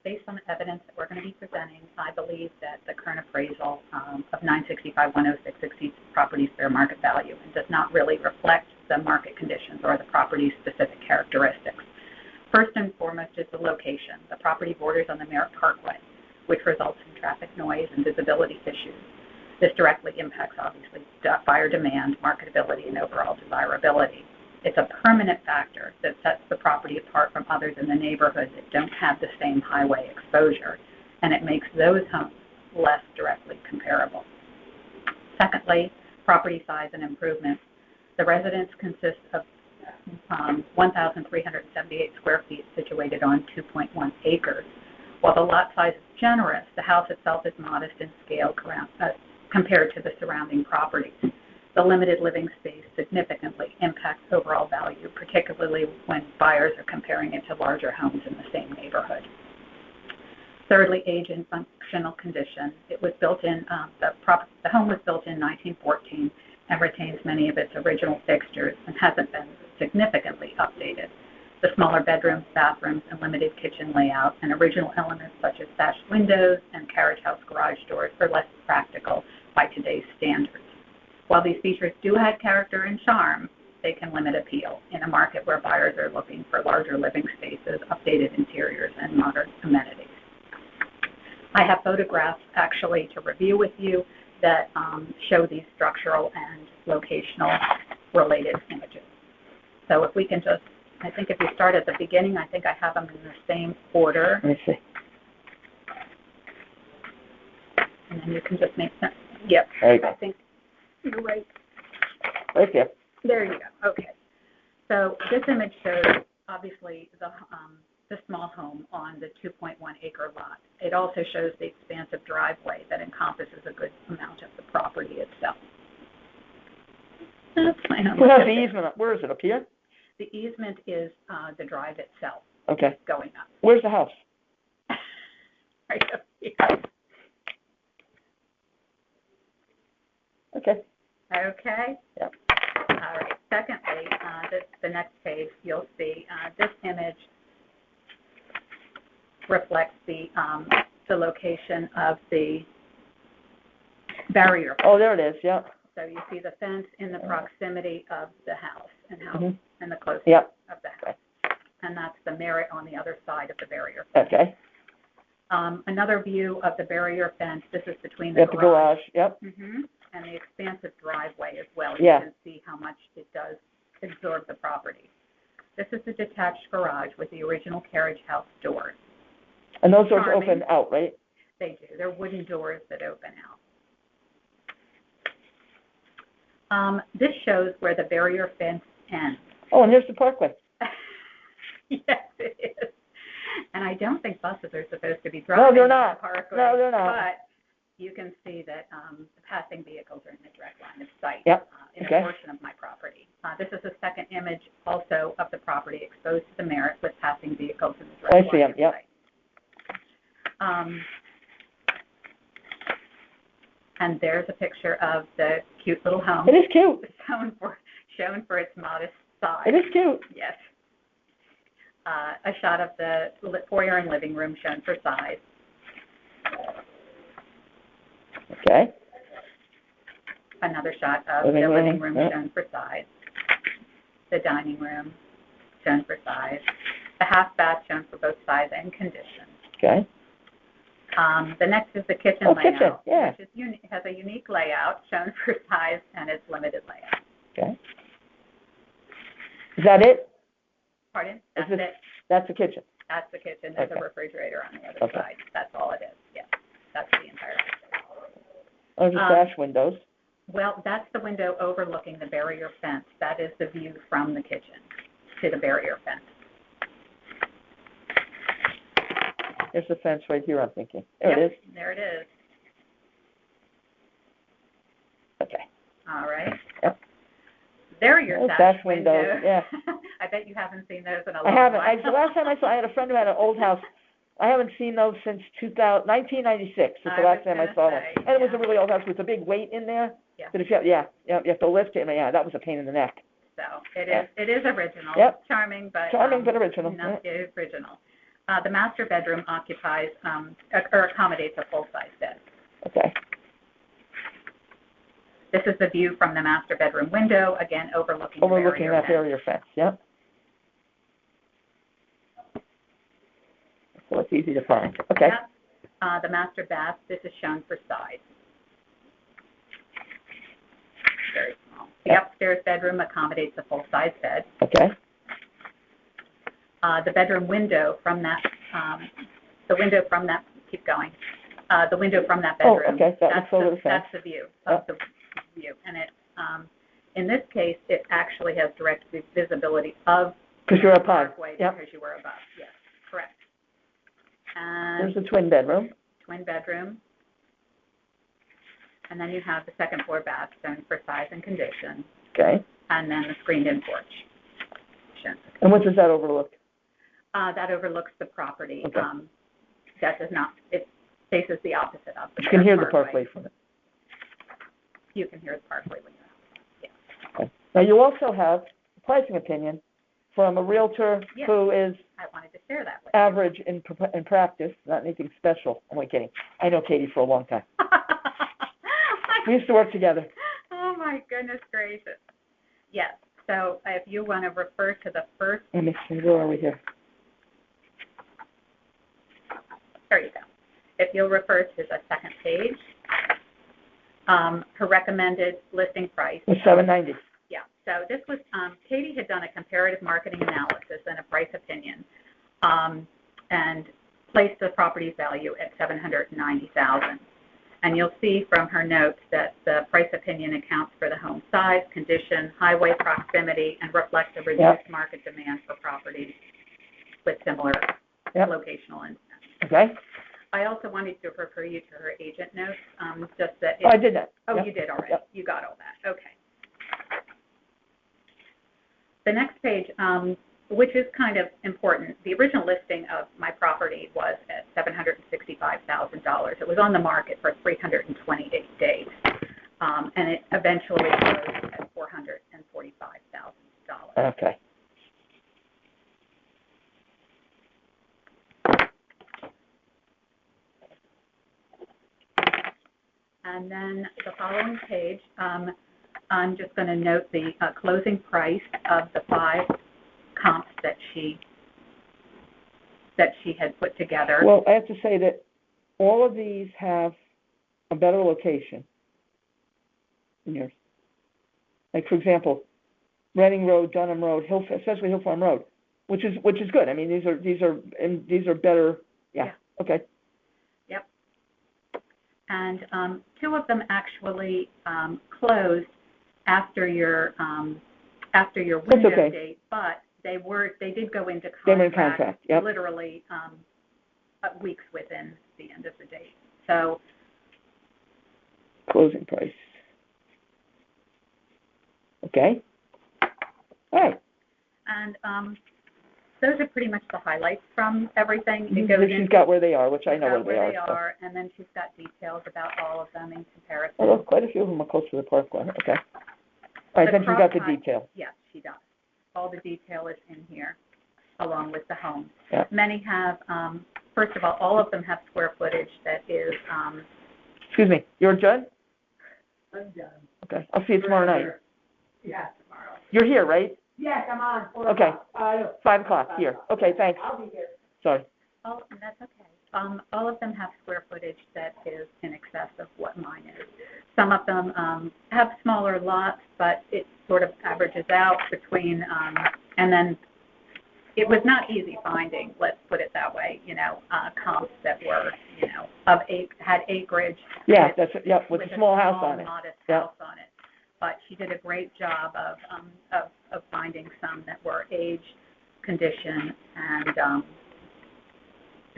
Based on the evidence that we're going to be presenting, I believe that the current appraisal of $965,106 exceeds the property's fair market value and does not really reflect the market conditions or the property's specific characteristics. First and foremost is the location. The property borders on the Merritt Parkway, which results in traffic noise and visibility issues. This directly impacts, obviously, buyer demand, marketability, and overall desirability. It's a permanent factor that sets the property apart from others in the neighborhood that don't have the same highway exposure, and it makes those homes less directly comparable. Secondly, property size and improvement. The residence consists of 1,378 square feet situated on 2.1 acres. While the lot size is generous, the house itself is modest in scale compared to the surrounding properties. The limited living space significantly impacts overall value, particularly when buyers are comparing it to larger homes in the same neighborhood. Thirdly, age and functional condition. It was built in the home was built in 1914 and retains many of its original fixtures and hasn't been significantly updated. The smaller bedrooms, bathrooms, and limited kitchen layout and original elements such as sashed windows and carriage house garage doors are less practical by today's standards. While these features do add character and charm, they can limit appeal in a market where buyers are looking for larger living spaces, updated interiors, and modern amenities. I have photographs actually to review with you that show these structural and locational related images. So if we can just, I think if you start at the beginning, I think I have them in the same order. Let me see. And then you can just make sense. Yep. There you go. I think you're right. Right there. There you go. Okay. So this image shows obviously the small home on the 2.1 acre lot. It also shows the expansive driveway that encompasses a good amount of the property itself. Where has the easement? Where is it? Up here? The easement is the drive itself. Okay. Going up. Where's the house? Right up here. Okay. Okay. Yep. All right. Secondly, the next page, you'll see this image reflects the location of the barrier. Oh, there it is. Yeah. So you see the fence in the proximity of the house and and the closeness of the house. And that's the Merritt on the other side of the barrier fence. Okay. Another view of the barrier fence, this is between the At the garage, yep. And the expansive driveway as well. Yeah. You can see how much it does absorb the property. This is the detached garage with the original carriage house doors. And those doors Charming. open out, right? They do. They're wooden doors that open out. This shows where the barrier fence ends. Oh, and here's the parkway. Yes, it is. And I don't think buses are supposed to be No, driving they're on not. the parkway. No, they're not. But you can see that the passing vehicles are in the direct line of sight. Yep. In Okay. a portion of my property. This is a second image also of the property exposed to the Merritt with passing vehicles in the direct I line see 'em, of yep. sight. And there's a picture of the cute little home It is cute. shown for its modest size. It is cute. Yes. A shot of the foyer and living room shown for size. Okay. Another shot of Living the room, living room yeah. shown for size. The dining room shown for size. The half bath shown for both size and condition. Okay. The next is the kitchen Oh, layout, kitchen, yeah. which is has a unique layout shown for size and its limited layout. Okay. Is that it? Pardon? That's this- it. That's the kitchen. That's the kitchen. There's Okay. a refrigerator on the other Okay. side. That's all it is. Yes. That's the entire kitchen. There's the sash windows. Well, that's the window overlooking the barrier fence. That is the view from the kitchen to the barrier fence. There's the fence right here, I'm thinking. There Yep, it is. There it is. Okay. All right. Yep. There are your Those sash sash windows, yeah. I bet you haven't seen those in a long I haven't. while. The last time I had a friend who had an old house. I haven't seen those since 1996 was the I last was time I gonna saw one. say, And it was yeah. a really old house with a big weight in there. Yeah. But if you have to lift it. Yeah, that was a pain in the neck. So it Yeah. is original. Yep. Charming, but Original. not original. The master bedroom occupies or accommodates a full-size bed. Okay. This is the view from the master bedroom window, again overlooking Overlooking the that barrier barrier fence. Yep. So it's easy to find. Okay. Yep. The master bath, this is shown for size. Very small. The Yep. upstairs bedroom accommodates a full-size bed. Okay. The bedroom window from that, keep going. The window from that Oh, bedroom. okay. That looks over the fence. That's the view of the view. And it, in this case, it actually has direct visibility of Because you're the up high. parkway Yep. because you were above. Yes, correct. And There's the twin bedroom. twin bedroom. And then you have the second floor bath shown for size and condition. Okay. And then the screened-in porch shown. And what does that overlook? That overlooks the property. Okay. That does not, it faces the opposite of the You can hear the parkway from it. You can hear the parkway when you're out. Okay. Now, you also have a pricing opinion from a realtor Yes. who is I wanted to share that with you. average in practice, not anything special. I'm only kidding. I know Katie for a long time. We used to work together. Oh, my goodness gracious. Yes, so if you want to refer to the first, Let me see, where are we here? there you go. If you'll refer to the second page, her recommended listing price. It's $790. Yeah, so this was, Katie had done a comparative marketing analysis and a price opinion, and placed the property's value at $790,000. And you'll see from her notes that the price opinion accounts for the home size, condition, highway proximity, and reflects the reduced market demand for properties with similar locational intent. Okay. I also wanted to refer you to her agent notes, just that. Oh, I did that. Oh, Yep. you did already. Yep. You got all that. Okay. The next page, which is kind of important, the original listing of my property was at $765,000. It was on the market for 328 days, and it eventually closed at $445,000. Okay. And then the following page, I'm just going to note the closing price of the 5 comps that she had put together. Well, I have to say that all of these have a better location than yours. Like, for example, Reading Road, Dunham Road, especially Hill Farm Road, which is good. I mean, these are better. Yeah. Okay. Yep. And two of them actually closed after your window okay. date, but they did go into They were in contract, yep. literally weeks within the end of the date. So closing price. Okay. All right. and those are pretty much the highlights from everything. It So goes she's into got where they are, which I know where where they so. are, and then she's got details about all of them in comparison. Although quite a few of them are close to the parkway. Okay. All right, then she's got the detail. Yes, she does. All the detail is in here, along with the homes. Yeah. Many have, first of all of them have square footage that is, Excuse me, you're Judd? I'm done. Okay, I'll see you tomorrow night. Yeah, tomorrow. You're here, right? Yes, I'm on. Okay. 5 o'clock, here. Okay, thanks. I'll be here. Sorry. that's okay. All of them have square footage that is in excess of what mine is. Some of them have smaller lots, but it sort of averages out between, and then it was not easy finding, let's put it that way, comps that were, had acreage. Yeah, with a small house on it. Modest house on it. But she did a great job of finding some that were age, condition, and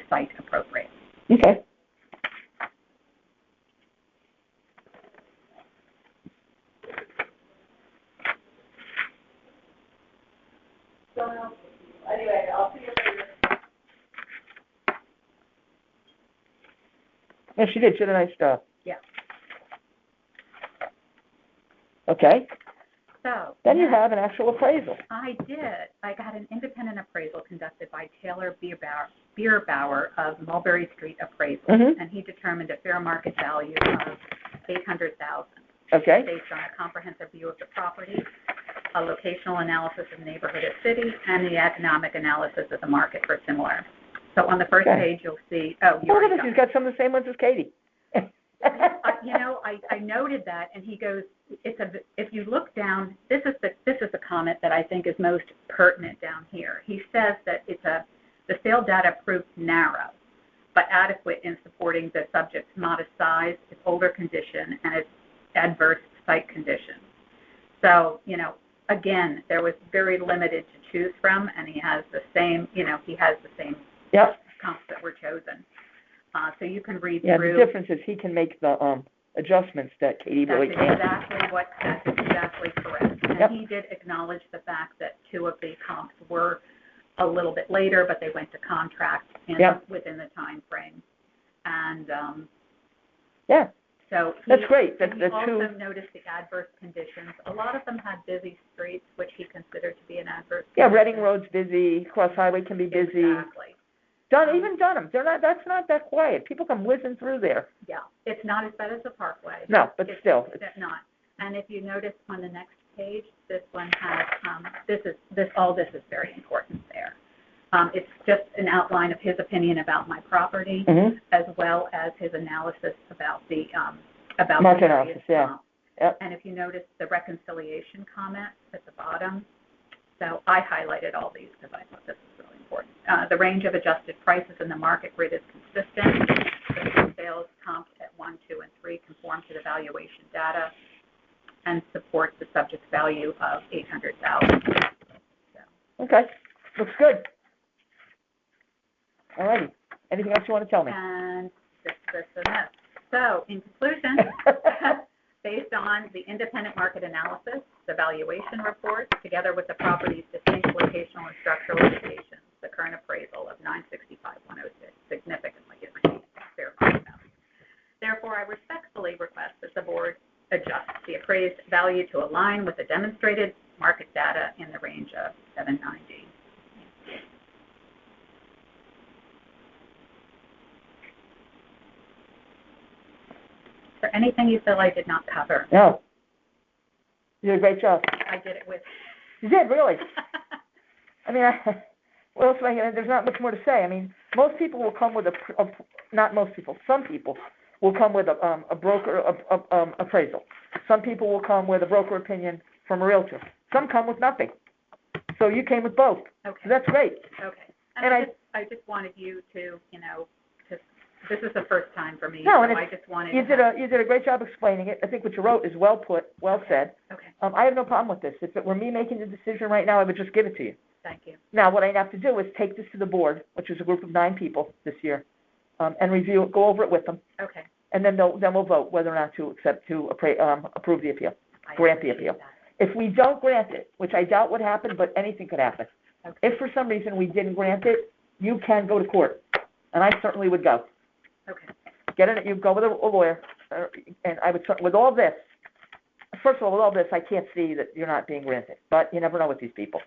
site appropriate. Okay. So, anyway, I'll see you later. Yeah, she did. She did a nice job. Yeah. Okay. So then you have an actual appraisal. I did. I got an independent appraisal conducted by Taylor Bierbauer of Mulberry Street Appraisal, and he determined a fair market value of $800,000. Okay. Based on a comprehensive view of the property, a locational analysis of neighborhood of city, and the economic analysis of the market for similar. So on the first page, you'll see. Oh, you already got it. She's got some of the same ones as Katie. I noted that, and he goes, if you look down, this is the comment that I think is most pertinent down here. He says that the sale data proved narrow, but adequate in supporting the subject's modest size, its older condition, and its adverse site conditions. So, again, there was very limited to choose from, and he has the same, comps that were chosen. So you can read through. The difference is he can make the adjustments that Katie really can't. That's exactly correct. And he did acknowledge the fact that two of the comps were a little bit later, but they went to contract within the time frame. And so that's great. He also noticed the adverse conditions. A lot of them had busy streets, which he considered to be an adverse condition. Yeah, Reading Road's busy. Cross Highway can be busy. Exactly. Even Dunham. That's not that quiet. People come whizzing through there. Yeah, it's not as bad as the Parkway. No, but still, it's not. And if you notice on the next page, this one has this is very important there. It's just an outline of his opinion about my property, as well as his analysis about the market analysis. Yep. And if you notice the reconciliation comment at the bottom, so I highlighted all these because I thought this was really important. The range of adjusted prices in the market grid is consistent. The sales comps at 1, 2, and 3 conform to the valuation data and support the subject's value of $800,000. So. Okay, looks good. All righty. Anything else you want to tell me? And this. So, in conclusion, based on the independent market analysis, the valuation report, together with the property's distinct locational and structural indications, the current appraisal of $965,106 significantly exceeds fair market value. Therefore, I respectfully request that the board adjust the appraised value to align with the demonstrated market data in the range of $790. Is there anything you feel I did not cover? No. You did a great job. I did it with. You did, really. I mean, what else am I going to, there's not much more to say. I mean, most people will come with not most people, some people will come with a broker appraisal. Some people will come with a broker opinion from a realtor. Some come with nothing. So you came with both. Okay. So that's great. Okay. And I just wanted you to, to This is the first time for me, No, so and I just wanted You to have... did a great job explaining it. I think what you wrote is well put, well said. Okay, I have no problem with this. If it were me making the decision right now, I would just give it to you. thank you. Now, what I have to do is take this to the board, which is a group of 9 people this year, and review it, go over it with them, Okay. and then we'll vote whether or not to approve the appeal, I grant the appreciate appeal. that. If we don't grant it, which I doubt would happen, but anything could happen, Okay. if for some reason we didn't grant it, you can go to court, and I certainly would go. Okay. You go with a lawyer, and I would, with all this, first of all, with all this, I can't see that you're not being granted, but you never know with these people.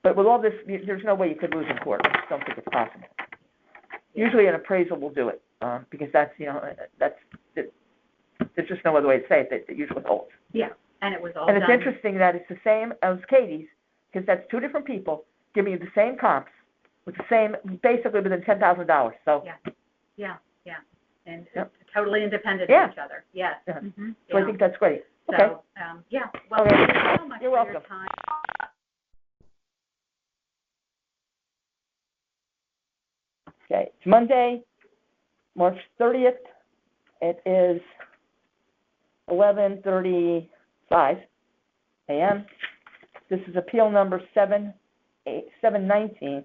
But with all this, there's no way you could lose in court. I just don't think it's possible. Usually an appraisal will do it, because that's, there's just no other way to say it, that usually holds. Yeah, and it was all And done. it's interesting that it's the same as Katie's, because that's 2 different people giving you the same comps, with the same, basically within $10,000, so. Yeah. And Yep. totally independent Yeah. of each other. Yes. Yeah. Mm-hmm. So I think that's great. Okay. So, well, Okay. thank you so much You're for welcome. your time. Okay, it's Monday, March 30th. It is 11:35 a.m. This is appeal number 719.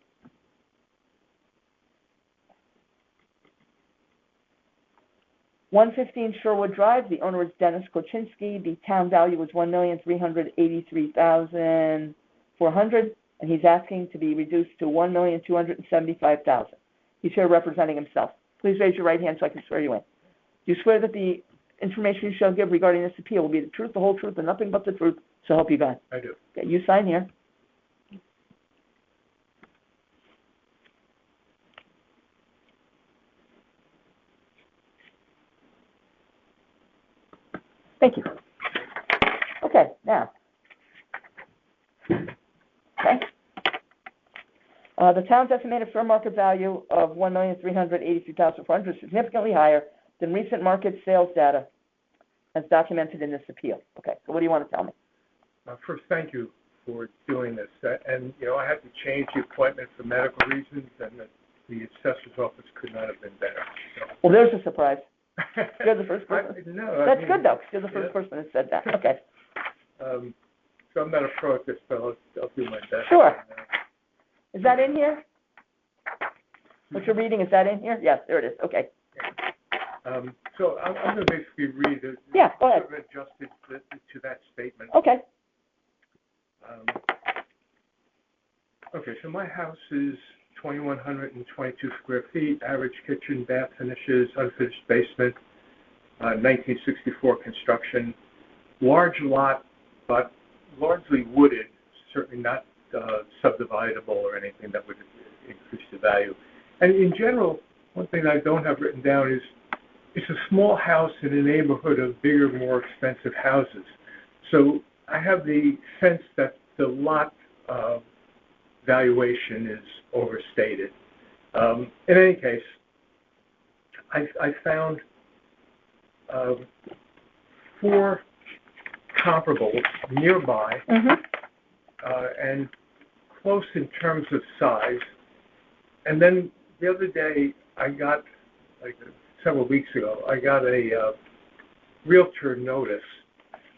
(115) Sherwood Drive. The owner is Dennis Koczynski. The town value is $1,383,400, and he's asking to be reduced to $1,275,000. He's here representing himself. Please raise your right hand so I can swear you in. Do you swear that the information you shall give regarding this appeal will be the truth, the whole truth, and nothing but the truth, so help you God? I do. Okay, you sign here. Thank you. Okay, now. Okay. The town's estimated fair market value of $1,383,400 is significantly higher than recent market sales data as documented in this appeal. Okay, so what do you want to tell me? First, thank you for doing this. And, I had to change the appointment for medical reasons, and the assessor's office could not have been better. So. Well, there's a surprise. You're the first person. That's good, though, 'cause you're the first person that said that. Okay. So I'm not a pro at this, but I'll do my best. Sure. Is that in here? What you're reading, is that in here? Yes, there it is. Okay. So I'm going to basically read it. Yeah, go ahead. Sort of adjusted to that statement. Okay. Okay, so my house is 2,122 square feet, average kitchen, bath finishes, unfinished basement, 1964 construction, large lot, but largely wooded, certainly not subdividable or anything that would increase the value. And in general, one thing I don't have written down is it's a small house in a neighborhood of bigger, more expensive houses. So I have the sense that the lot valuation is overstated. In any case, I found 4 comparables nearby and close in terms of size. And then the other day, I got, several weeks ago, I got a realtor notice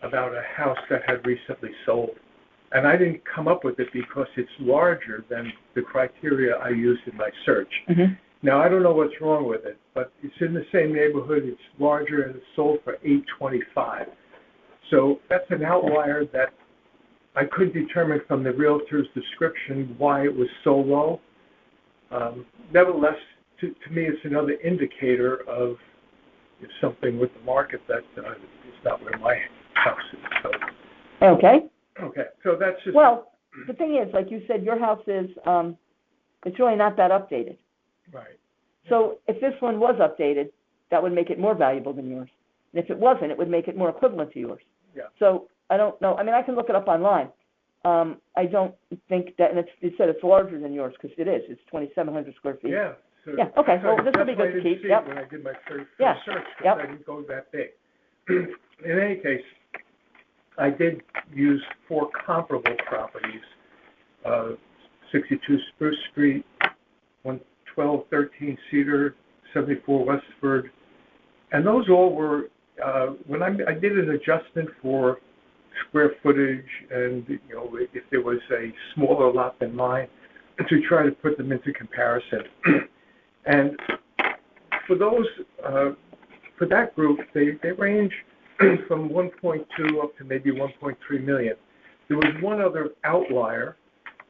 about a house that had recently sold. And I didn't come up with it because it's larger than the criteria I used in my search. Now, I don't know what's wrong with it, but it's in the same neighborhood, it's larger, and it's sold for $825. So that's an outlier that I couldn't determine from the realtor's description why it was so low. Nevertheless, to me, it's another indicator of something with the market that is not where my house is. So. Okay. Okay, so that's just... Well, the thing is, like you said, your house is, it's really not that updated. Right. So if this one was updated, that would make it more valuable than yours. And if it wasn't, it would make it more equivalent to yours. Yeah. So I don't know. I mean, I can look it up online. I don't think that, and you said it's larger than yours, because it is. It's 2,700 square feet. Yeah. So Yeah, okay, well, this will be that's why good to I didn't keep, see yep. it when I did my first Yeah, search, because yep. I didn't go that big. In any case, I did use 4 comparable properties, 62 Spruce Street, 112 13 Cedar, 74 Westford, and those all were, when I did an adjustment for square footage and, if there was a smaller lot than mine, to try to put them into comparison. And for those, for that group, they range from 1.2 up to maybe 1.3 million. There was one other outlier,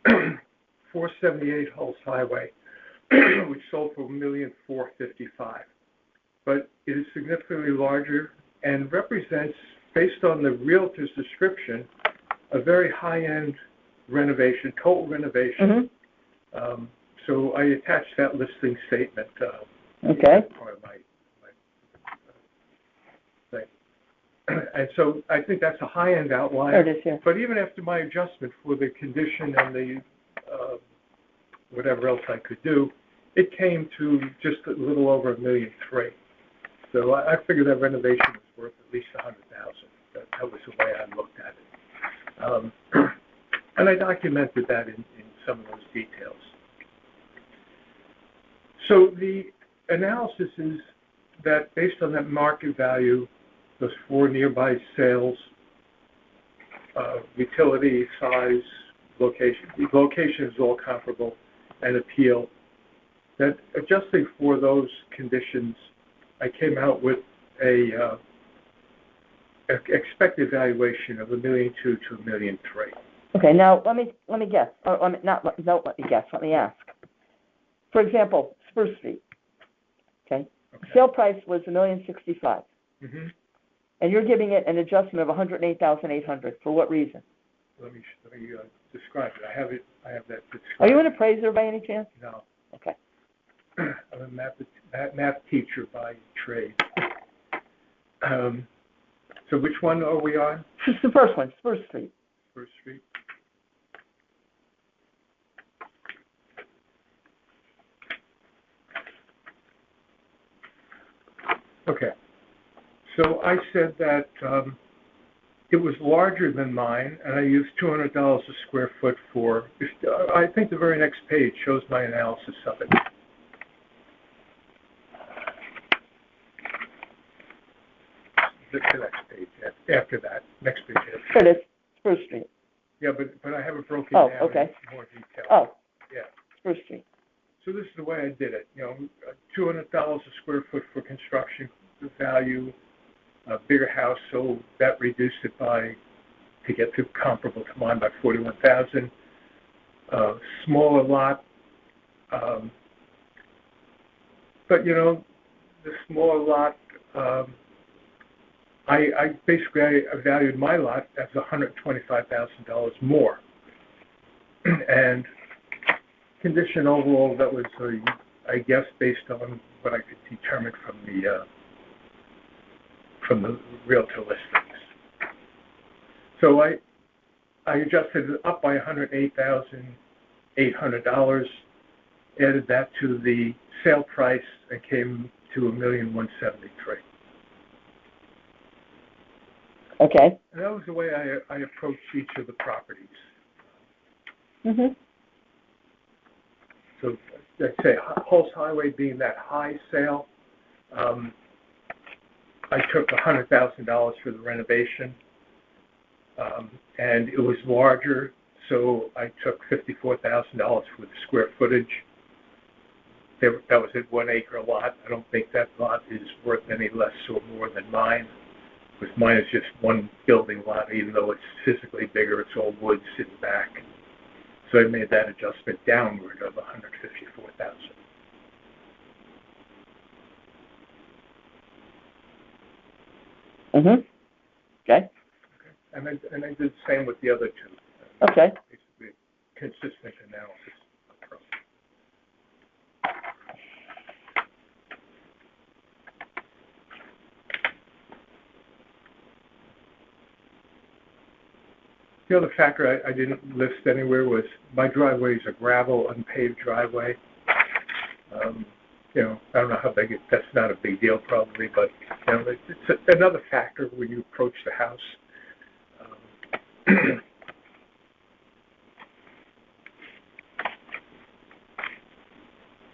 478 Hulse Highway, which sold for $1,455,000. But it is significantly larger and represents, based on the realtor's description, a very high-end renovation, total renovation. Mm-hmm. So I attached that listing statement. Okay. Part of my thing. And so I think that's a high-end outlier. There it is, yeah. But even after my adjustment for the condition and the whatever else I could do, it came to just a little over $1.3 million. So I figured that renovation was worth at least $100,000. That was the way I looked at it. And I documented that in some of those details. So the analysis is that based on that market value, those four nearby sales, utility, size, location is all comparable, and appeal, that adjusting for those conditions, I came out with a expected valuation of $1.2 million to $1.3 million. Okay, now let me guess. Let me guess. Let me ask. For example, Spruce Street. Okay. Sale price was $1,065,000. Mm-hmm. And you're giving it an adjustment of $108,800. For what reason? Let me describe it. I have that described. Are you an appraiser by any chance? No. Okay. I'm a math teacher by trade. So which one are we on? It's the first one, Spruce Street. Spruce Street. Okay. So I said that it was larger than mine, and I used $200 a square foot for. I think the very next page shows my analysis of it. The next page after that. Next page. Here it is, Spruce Street. Yeah, but I have it broken Oh, down okay. in more detail. Oh. Yeah. Spruce Street. So this is the way I did it. $200 a square foot for construction value, a bigger house, so that reduced it to get to comparable to mine by $41,000. Smaller lot, but the smaller lot, I basically valued my lot as $125,000 more, and condition overall, that was I guess based on what I could determine from the realtor listings. So I adjusted it up by $108,800, added that to the sale price, and came to $1,173,000. Okay. And that was the way I approached each of the properties. Mhm. So I'd say Hulse Highway being that high sale, I took $100,000 for the renovation, and it was larger, so I took $54,000 for the square footage. That was at 1 acre lot. I don't think that lot is worth any less or more than mine, because mine is just one building lot, even though it's physically bigger, it's all woods in the back. So I made that adjustment downward of $154,000. Mhm. Okay. And I did the same with the other two. Okay. Basically, consistent analysis approach. The other factor I didn't list anywhere was my driveway is a gravel, unpaved driveway. I don't know how big that's not a big deal probably, but it's another factor when you approach the house.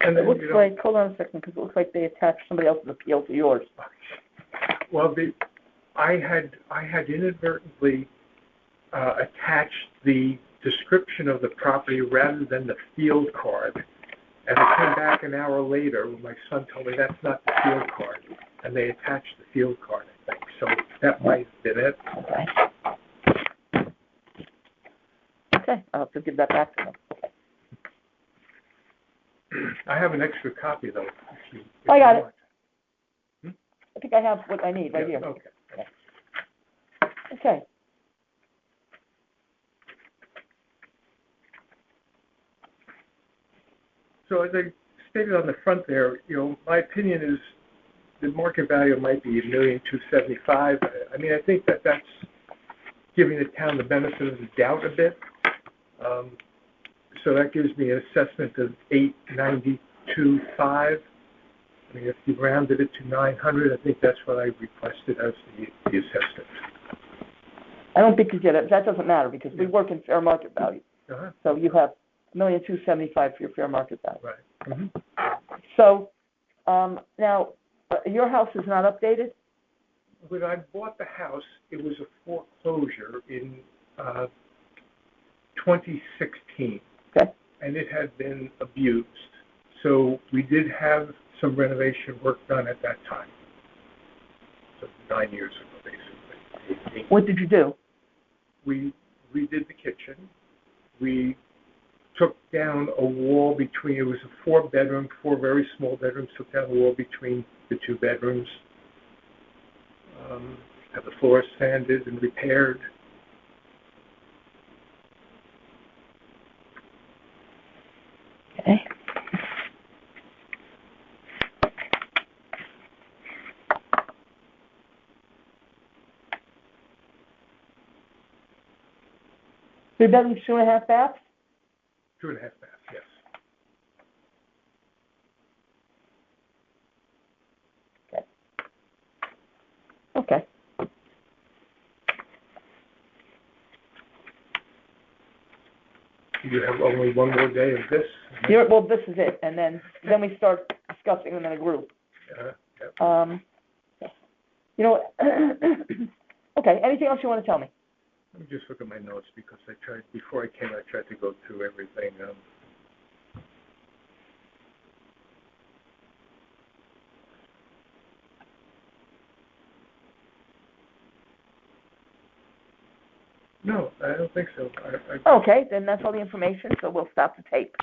And It then, looks you know, like, hold on a second, because it looks like they attached somebody else's appeal to yours. well, I had inadvertently attached the description of the property rather than the field card. And I came back an hour later when my son told me that's not the field card. And they attached the field card, I think. So that might have been it. Okay. Okay, I'll have to give that back to them. Okay. I have an extra copy, though, if I got you it. want. I think I have what I need right Yeah, here. okay. Okay. So as I stated on the front there, you know, my opinion is the market value might be $1,275,000. I mean, I think that that's giving the town the benefit of the doubt a bit. So that gives me an assessment of $892,500. I mean, if you rounded it to $900,000, I think that's what I requested as the assessment. I don't think you get it. That doesn't matter because we work in fair market value. Uh-huh. So you have $1,275,000 for your fair market value. Right. Mm-hmm. So, now, your house is not updated? When I bought the house, it was a foreclosure in 2016. Okay. And it had been abused. So we did have some renovation work done at that time. So 9 years ago, basically. What did you do? We redid the kitchen. We took down a wall between, it was a 4-bedroom, 4 very small bedrooms, took down a wall between the 2 bedrooms. Had the floor sanded and repaired. Okay. Three bedrooms, 2.5 baths? 2.5 baths, yes. Okay. You have only one more day of this. Well, this is it, and then we start discussing them in a group. Yep. You know, okay, anything else you want to tell me? Let me just look at my notes because before I came, I tried to go through everything. No, I don't think so. Okay, then that's all the information, so we'll stop the tape.